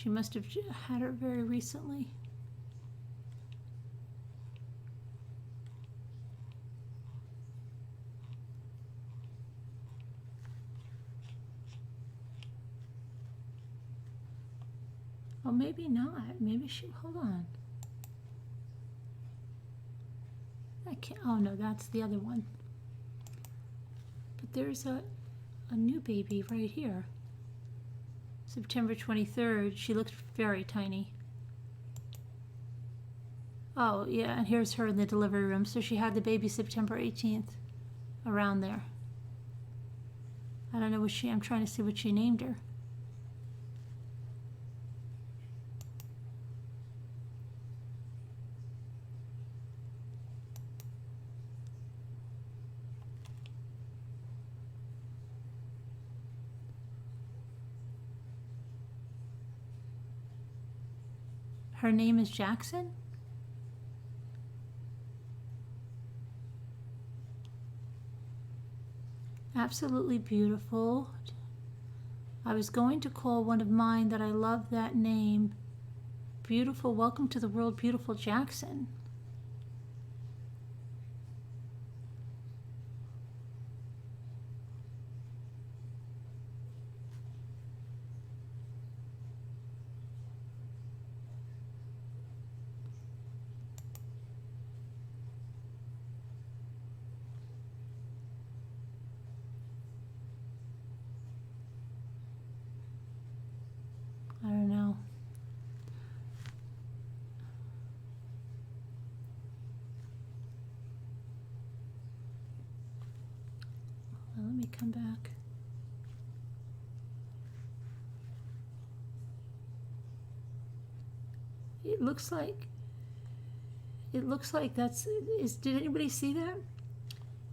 Speaker 1: She must have had her very recently. Oh, maybe not. Maybe she, hold on. I can't, oh no, that's the other one. But there's a new baby right here. September 23rd. She looks very tiny. Oh, yeah, and here's her in the delivery room. So she had the baby September 18th, around there. I don't know what I'm trying to see what she named her. Her name is Jackson? Absolutely beautiful. I was going to call one of mine that I love that name. Beautiful, welcome to the world, beautiful Jackson. I don't know. Well, let me come back. It looks like that's, did anybody see that?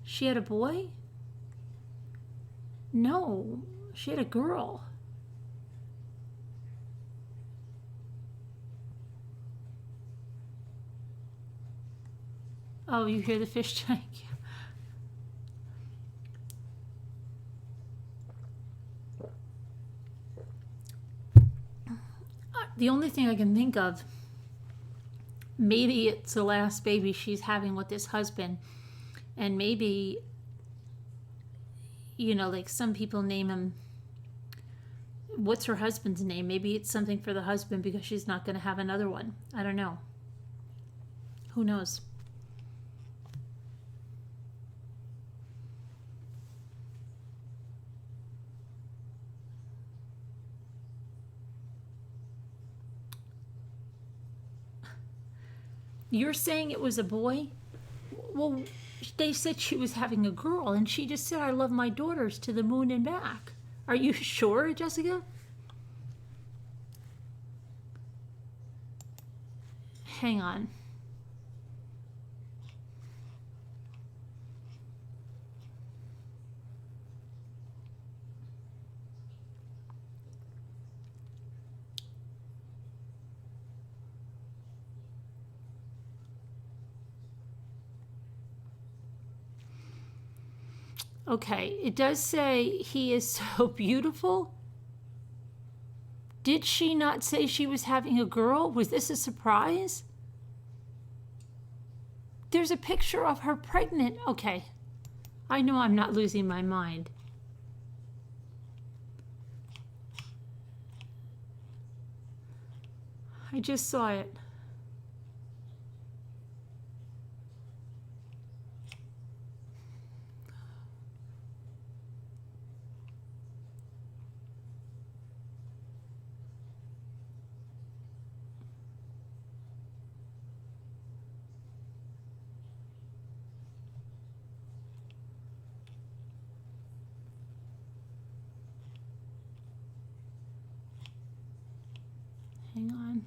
Speaker 1: She had a boy? No, she had a girl. Oh, you hear the fish tank? The only thing I can think of, maybe it's the last baby she's having with this husband, and maybe, you know, like some people name him, what's her husband's name? Maybe it's something for the husband because she's not going to have another one. I don't know. Who knows? You're saying it was a boy? Well, they said she was having a girl, and she just said, I love my daughters to the moon and back. Are you sure, Jessica? Hang on. Okay, it does say he is so beautiful. Did she not say she was having a girl? Was this a surprise? There's a picture of her pregnant. Okay, I know I'm not losing my mind. I just saw it. Hang on.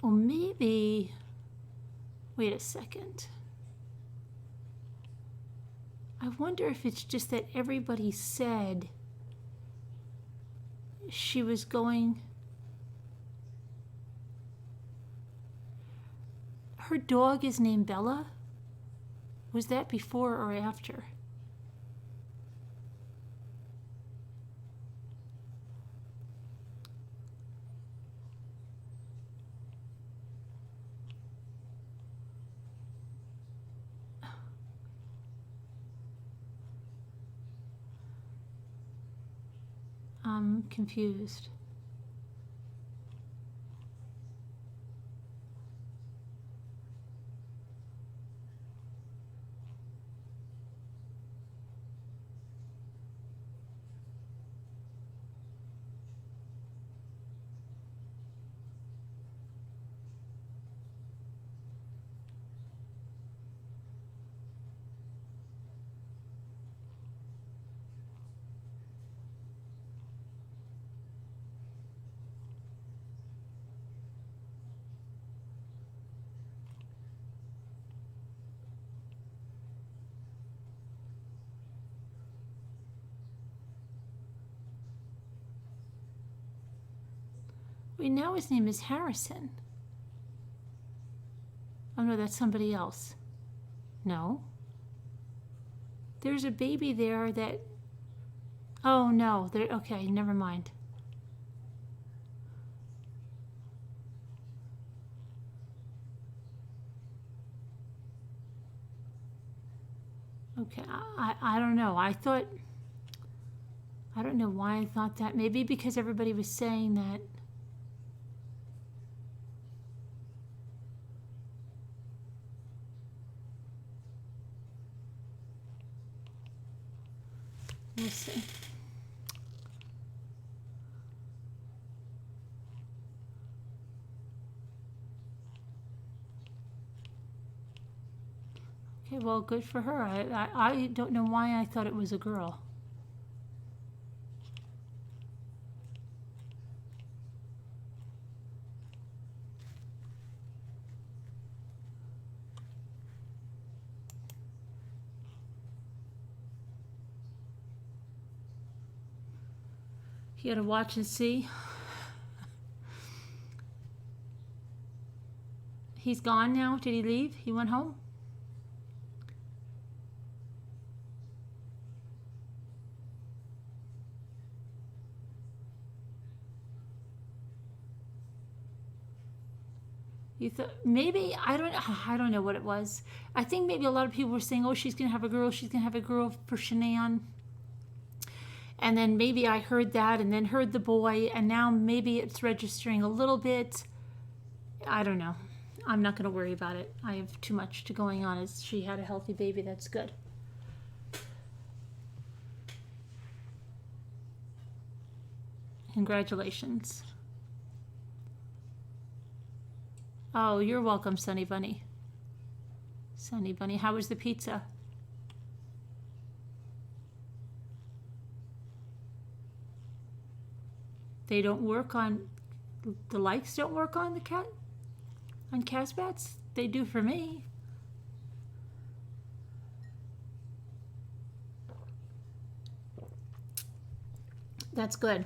Speaker 1: Oh, maybe. Wait a second. I wonder if it's just that everybody said she was going. Her dog is named Bella? Was that before or after? I'm confused. Wait, now his name is Harrison. Oh no, that's somebody else. No. There's a baby there that... Oh no, there. Okay, never mind. Okay, I don't know. I don't know why I thought that. Maybe because everybody was saying that. We'll see. Okay, well, good for her. I don't know why I thought it was a girl. You gotta watch and see. He's gone now? Did he leave? He went home? You thought maybe I don't know what it was. I think maybe a lot of people were saying, "Oh, she's gonna have a girl. She's gonna have a girl for Shanann." And then maybe I heard that, and then heard the boy, and now maybe it's registering a little bit. I don't know. I'm not gonna worry about it. I have too much going on. As she had a healthy baby, that's good. Congratulations. Oh, you're welcome, Sunny Bunny. Sunny Bunny, how was the pizza? They don't work on, the likes don't work on the cat, on Casbats? They do for me. That's good.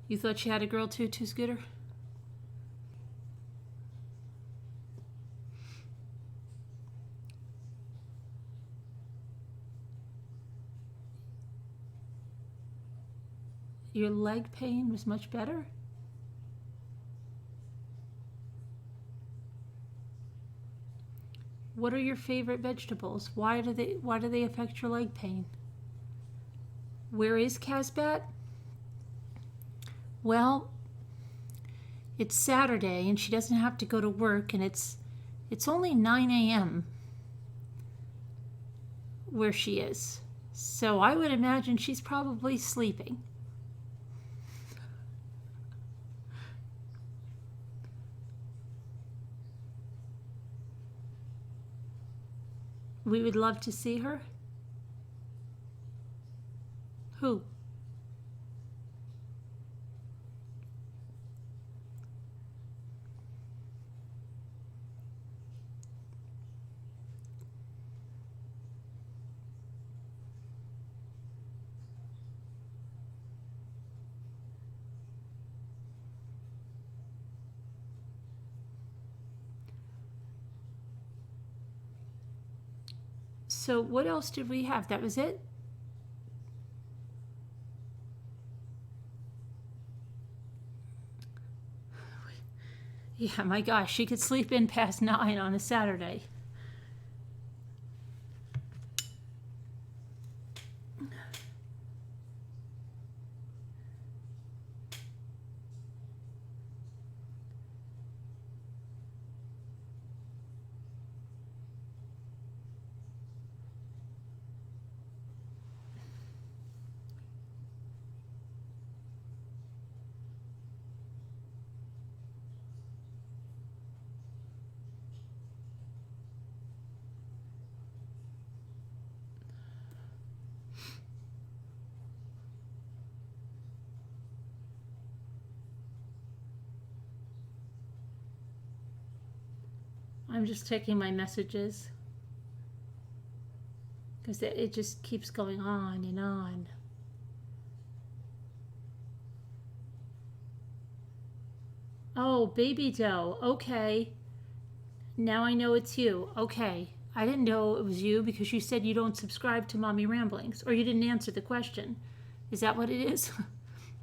Speaker 1: You thought she had a girl too, Scooter? Your leg pain was much better? What are your favorite vegetables? Why do they affect your leg pain? Where is Casbat? Well, it's Saturday and she doesn't have to go to work, and it's only 9 a.m. where she is. So I would imagine she's probably sleeping. We would love to see her. Who? So what else did we have? That was it? Yeah, my gosh, she could sleep in past 9 on a Saturday. I'm just checking my messages because it just keeps going on and on. Oh, Baby Doe. Okay. Now I know it's you. Okay. I didn't know it was you because you said you don't subscribe to Mommy Ramblings, or you didn't answer the question. Is that what it is?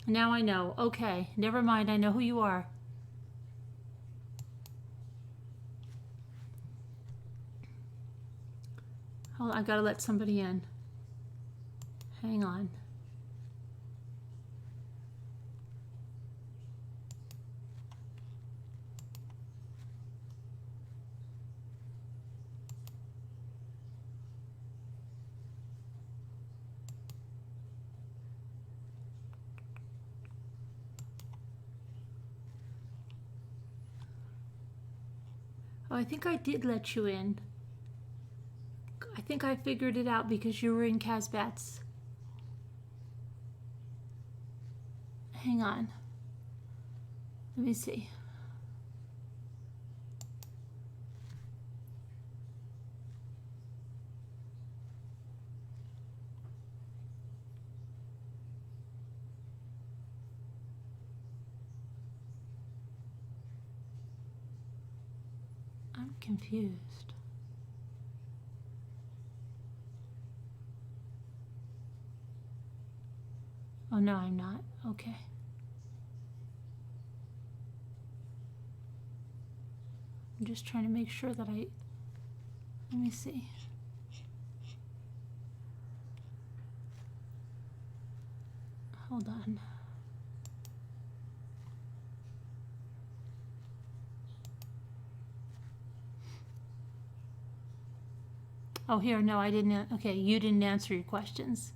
Speaker 1: Now I know. Okay. Never mind. I know who you are. Hold on, I gotta let somebody in. Hang on. Oh, I think I did let you in. I think I figured it out because you were in Casbats. Hang on. Let me see. I'm confused. Oh, no, I'm not. Okay. I'm just trying to make sure that let me see. Hold on. Oh, here, no, I didn't. Okay, you didn't answer your questions.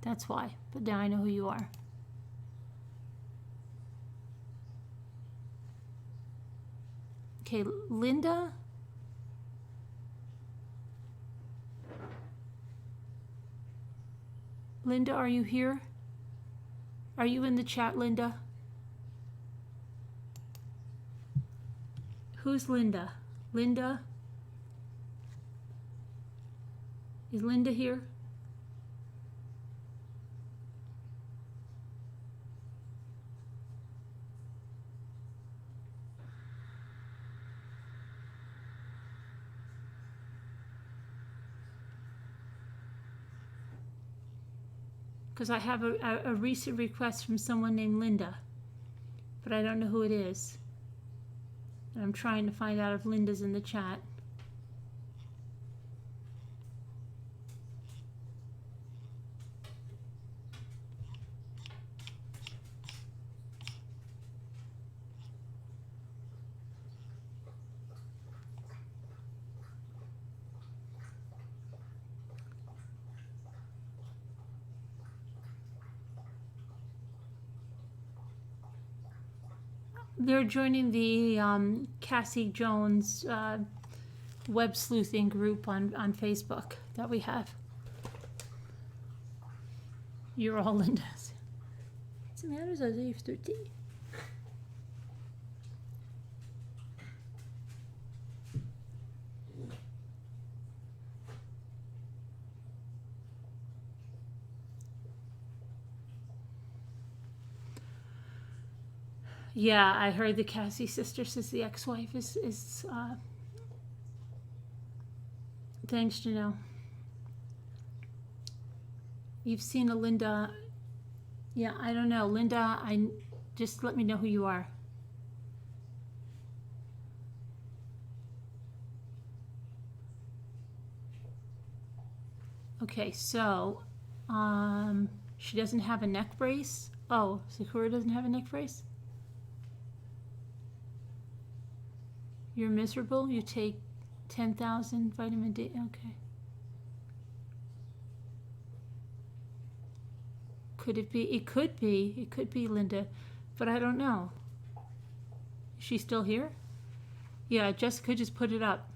Speaker 1: That's why. But now I know who you are. Okay, Linda. Linda, are you here? Are you in the chat, Linda? Who's Linda? Linda? Is Linda here? Because I have a recent request from someone named Linda, but I don't know who it is. And I'm trying to find out if Linda's in the chat. They're joining the Casei Jones web sleuthing group on Facebook that we have. You're all Linda's. What's the matter? Isaiah 13. Yeah, I heard the Casei sister says the ex-wife is thanks, Janelle. You've seen a Linda. Yeah, I don't know. Linda, just let me know who you are. Okay, so she doesn't have a neck brace. Oh, Sakura doesn't have a neck brace? You're miserable? You take 10,000 vitamin D? Okay. Could it be? It could be. It could be Linda, but I don't know. Is she still here? Yeah, Jessica just put it up.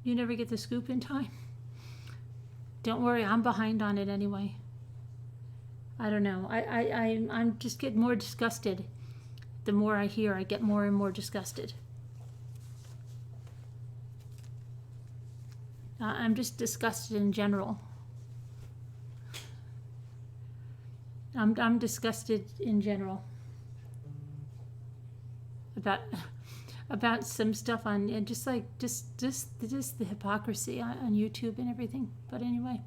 Speaker 1: You never get the scoop in time? Don't worry, I'm behind on it anyway. I don't know. I'm just getting more disgusted. The more I hear, I get more and more disgusted. I'm just disgusted in general. I'm disgusted in general about some stuff on, and just the hypocrisy on YouTube and everything. But anyway,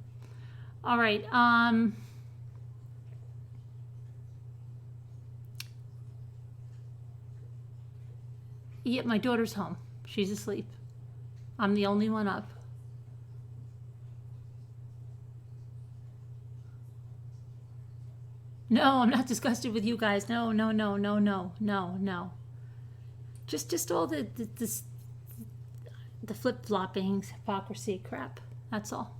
Speaker 1: all right. Yeah, my daughter's home. She's asleep. I'm the only one up. No, I'm not disgusted with you guys. No. Just all the flip-flopping hypocrisy crap. That's all.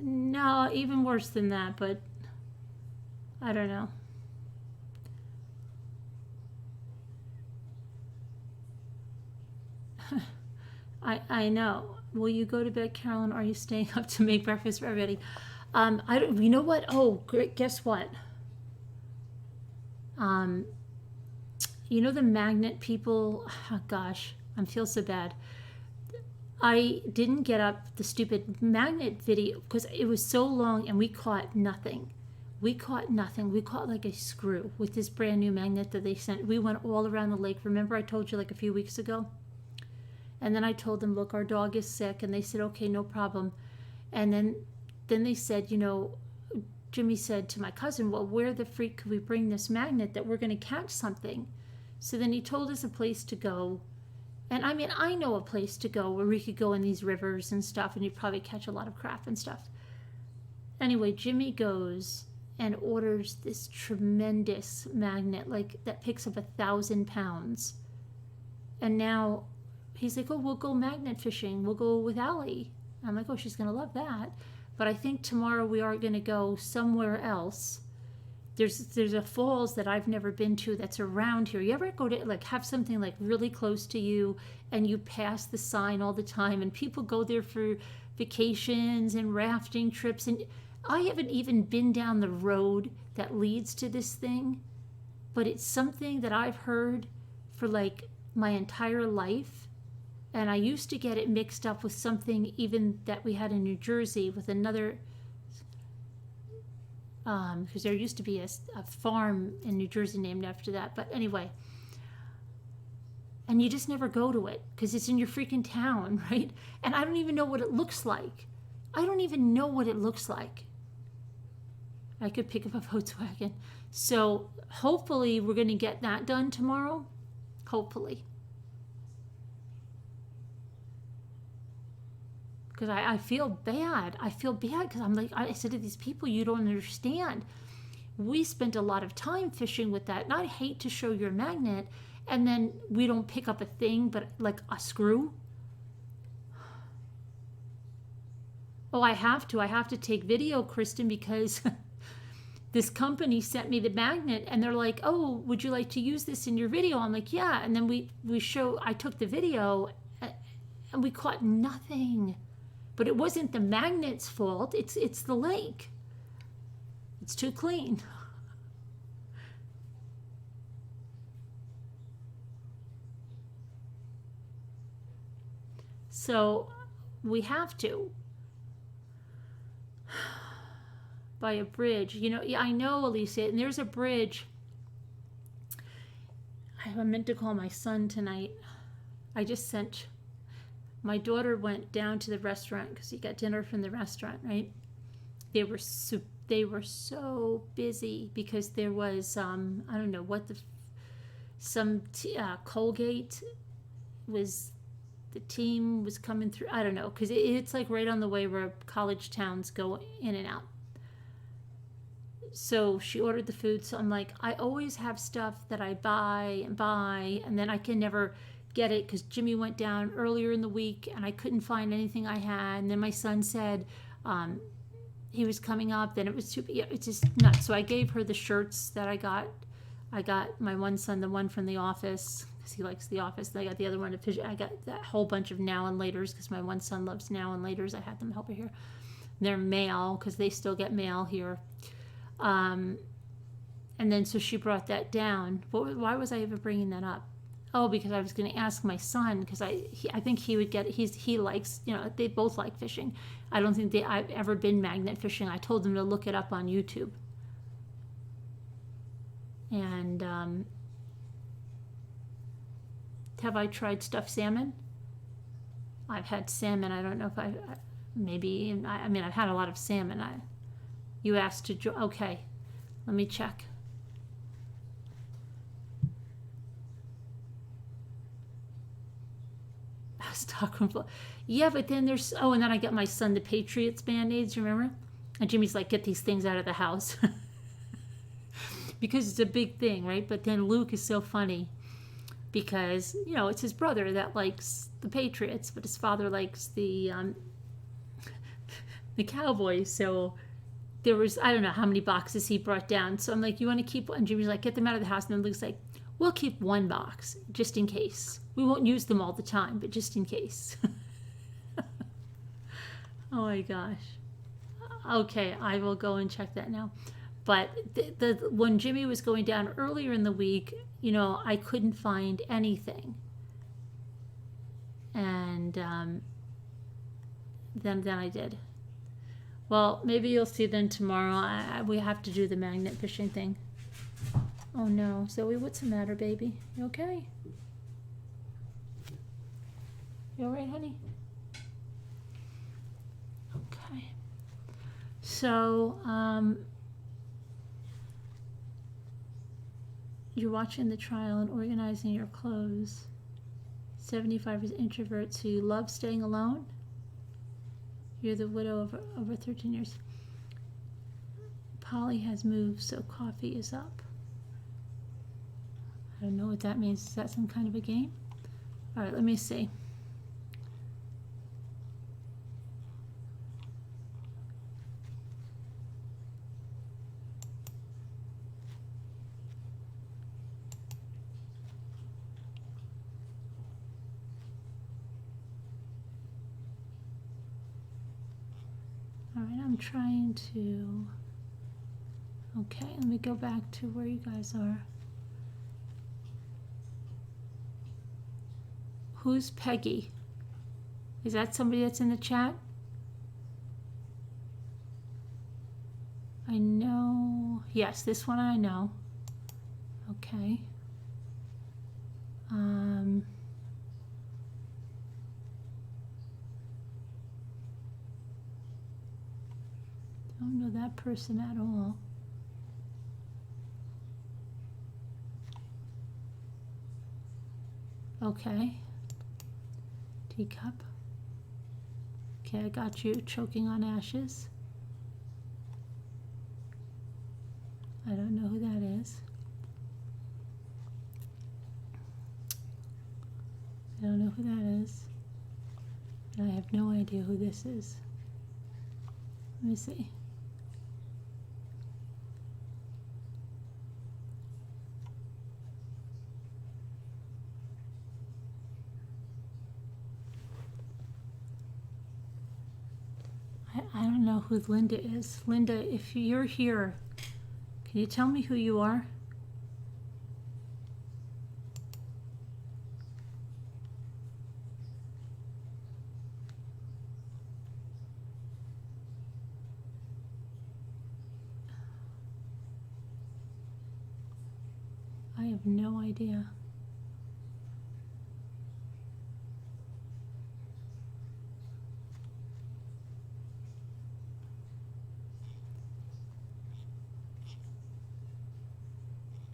Speaker 1: No, even worse than that, but I don't know. I know. Will you go to bed, Carolyn? Or are you staying up to make breakfast for everybody? I don't. You know what? Oh, great. Guess what? You know the magnet people. Oh, gosh, I feel so bad. I didn't get up the stupid magnet video because it was so long and we caught nothing. We caught nothing. We caught like a screw with this brand new magnet that they sent. We went all around the lake. Remember I told you like a few weeks ago? And then I told them, look, our dog is sick. And they said, okay, no problem. And then they said, you know, Jimmy said to my cousin, well, where the freak could we bring this magnet that we're going to catch something? So then he told us a place to go. And I mean, I know a place to go where we could go in these rivers and stuff, and you'd probably catch a lot of crap and stuff. Anyway, Jimmy goes and orders this tremendous magnet, like that picks up 1,000 pounds. And now he's like, oh, we'll go magnet fishing. We'll go with Allie. I'm like, oh, she's going to love that. But I think tomorrow we are going to go somewhere else. There's a falls that I've never been to that's around here. You ever go to like have something like really close to you and you pass the sign all the time and people go there for vacations and rafting trips, and I haven't even been down the road that leads to this thing, but it's something that I've heard for like my entire life, and I used to get it mixed up with something even that we had in New Jersey with another. because there used to be a farm in New Jersey named after that. But anyway, and you just never go to it because it's in your freaking town, right? And I don't even know what it looks like. I don't even know what it looks like. I could pick up a Volkswagen. So hopefully we're going to get that done tomorrow. Hopefully. Because I feel bad. I feel bad because I'm like, I said to these people, you don't understand. We spent a lot of time fishing with that. And I hate to show your magnet and then we don't pick up a thing, but like a screw. Oh, I have to take video, Kristen, because this company sent me the magnet and they're like, oh, would you like to use this in your video? I'm like, yeah. And then I took the video and we caught nothing. But it wasn't the magnet's fault. It's the lake. It's too clean. So we have to. By a bridge. You know, I know, Alicia, and there's a bridge. I meant to call my son tonight. My daughter went down to the restaurant because he got dinner from the restaurant, right? They were so busy because there was, I don't know what Colgate was, the team was coming through. I don't know, because it's like right on the way where college towns go in and out. So she ordered the food. So I'm like, I always have stuff that I buy, and then I can never get it because Jimmy went down earlier in the week and I couldn't find anything I had. And then my son said he was coming up. Then it was too, it's just nuts. So I gave her the shirts that I got. I got my one son the one from The Office because he likes The Office. And I got the other one. I got that whole bunch of Now and Laters because my one son loves Now and Laters. I had them help her here. They're mail because they still get mail here. And then so she brought that down. Why was I even bringing that up? Oh, because I was going to ask my son because I think he would get. He likes, they both like fishing. I don't think I've ever been magnet fishing. I told them to look it up on YouTube. And have I tried stuffed salmon? I've had salmon. I don't know if I've had a lot of salmon. You asked to join. Okay, let me check. Stockholm. Yeah, but then there's, and then I got my son the Patriots Band-Aids, remember? And Jimmy's like, get these things out of the house. Because it's a big thing, right? But then Luke is so funny because, it's his brother that likes the Patriots, but his father likes the Cowboys. So there was, I don't know how many boxes he brought down. So I'm like, you want to keep, and Jimmy's like, get them out of the house. And then Luke's like, we'll keep one box just in case. We won't use them all the time, but just in case. Oh my gosh. Okay, I will go and check that now. But when Jimmy was going down earlier in the week, I couldn't find anything. And then I did. Well, maybe you'll see then tomorrow. We have to do the magnet fishing thing. Oh no, Zoe, what's the matter, baby? You okay? You all right, honey? Okay. So, you're watching the trial and organizing your clothes. 75 is introvert, so you love staying alone? You're the widow of over 13 years. Polly has moved, so coffee is up. I don't know what that means. Is that some kind of a game? All right, let me see. All right, I'm trying to... Okay, let me go back to where you guys are. Who's Peggy? Is that somebody that's in the chat? I know. Yes, this one I know. Okay. Don't know that person at all. Okay. Teacup. Okay, I got you. Choking on ashes. I don't know who that is. I don't know who that is. And I have no idea who this is. Let me see. I don't know who Linda is. Linda, if you're here, can you tell me who you are? I have no idea.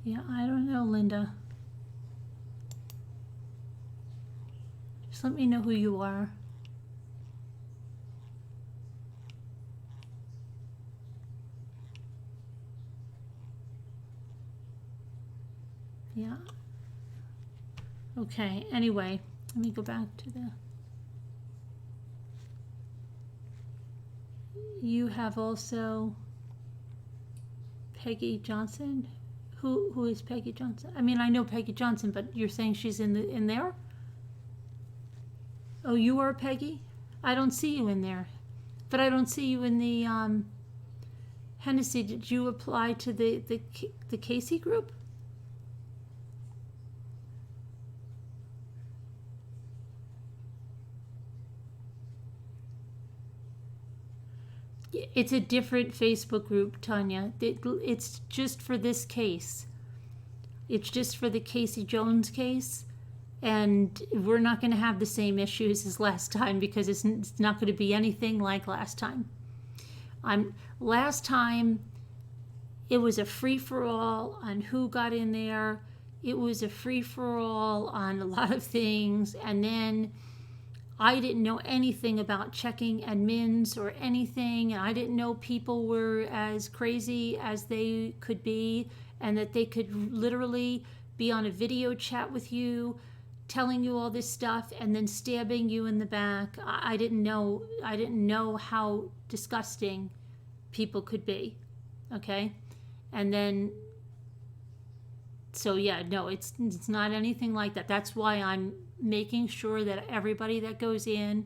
Speaker 1: Yeah, I don't know, Linda. Just let me know who you are. Yeah. Okay, anyway, let me go back to the... You have also Peggy Johnson. Who is Peggy Johnson? I mean, I know Peggy Johnson, but you're saying she's in there? Oh, you are Peggy? I don't see you in there. But I don't see you in the Hennessy. Did you apply to the Casey group? It's a different Facebook group, Tanya. It's just for this case. It's just for the Casei Jones case. And we're not going to have the same issues as last time because it's not going to be anything like last time. Last time, it was a free-for-all on who got in there. It was a free-for-all on a lot of things. And then I didn't know anything about checking admins or anything. And I didn't know people were as crazy as they could be and that they could literally be on a video chat with you, telling you all this stuff and then stabbing you in the back. I didn't know how disgusting people could be. Okay? And then, so yeah, no, it's not anything like that. That's why I'm making sure that everybody that goes in,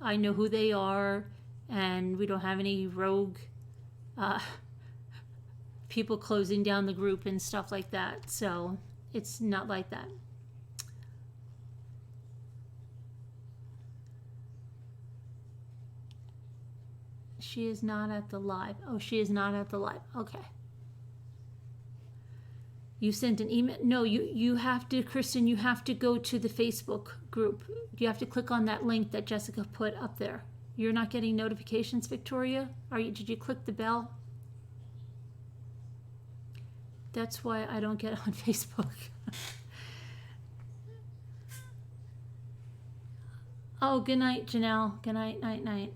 Speaker 1: I know who they are, and we don't have any rogue people closing down the group and stuff like that. So it's not like that. She is not at the live. Oh, she is not at the live. Okay. You sent an email. No, you have to, Kristen, you have to go to the Facebook group. You have to click on that link that Jessica put up there. You're not getting notifications, Victoria? Did you click the bell? That's why I don't get on Facebook. Oh, good night, Janelle. Good night, night.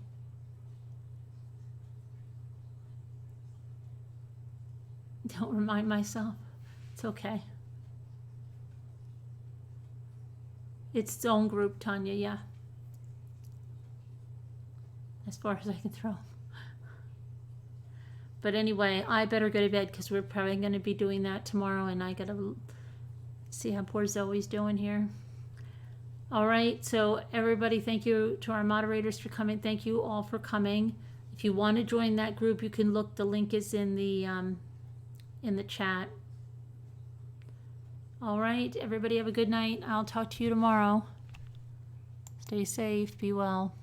Speaker 1: Don't remind myself. It's okay. It's its own group, Tanya, yeah. As far as I can throw. But anyway, I better go to bed because we're probably going to be doing that tomorrow, and I got to see how poor Zoe's doing here. All right, so everybody, thank you to our moderators for coming. Thank you all for coming. If you want to join that group, you can look. The link is in the chat. All right, everybody have a good night. I'll talk to you tomorrow. Stay safe. Be well.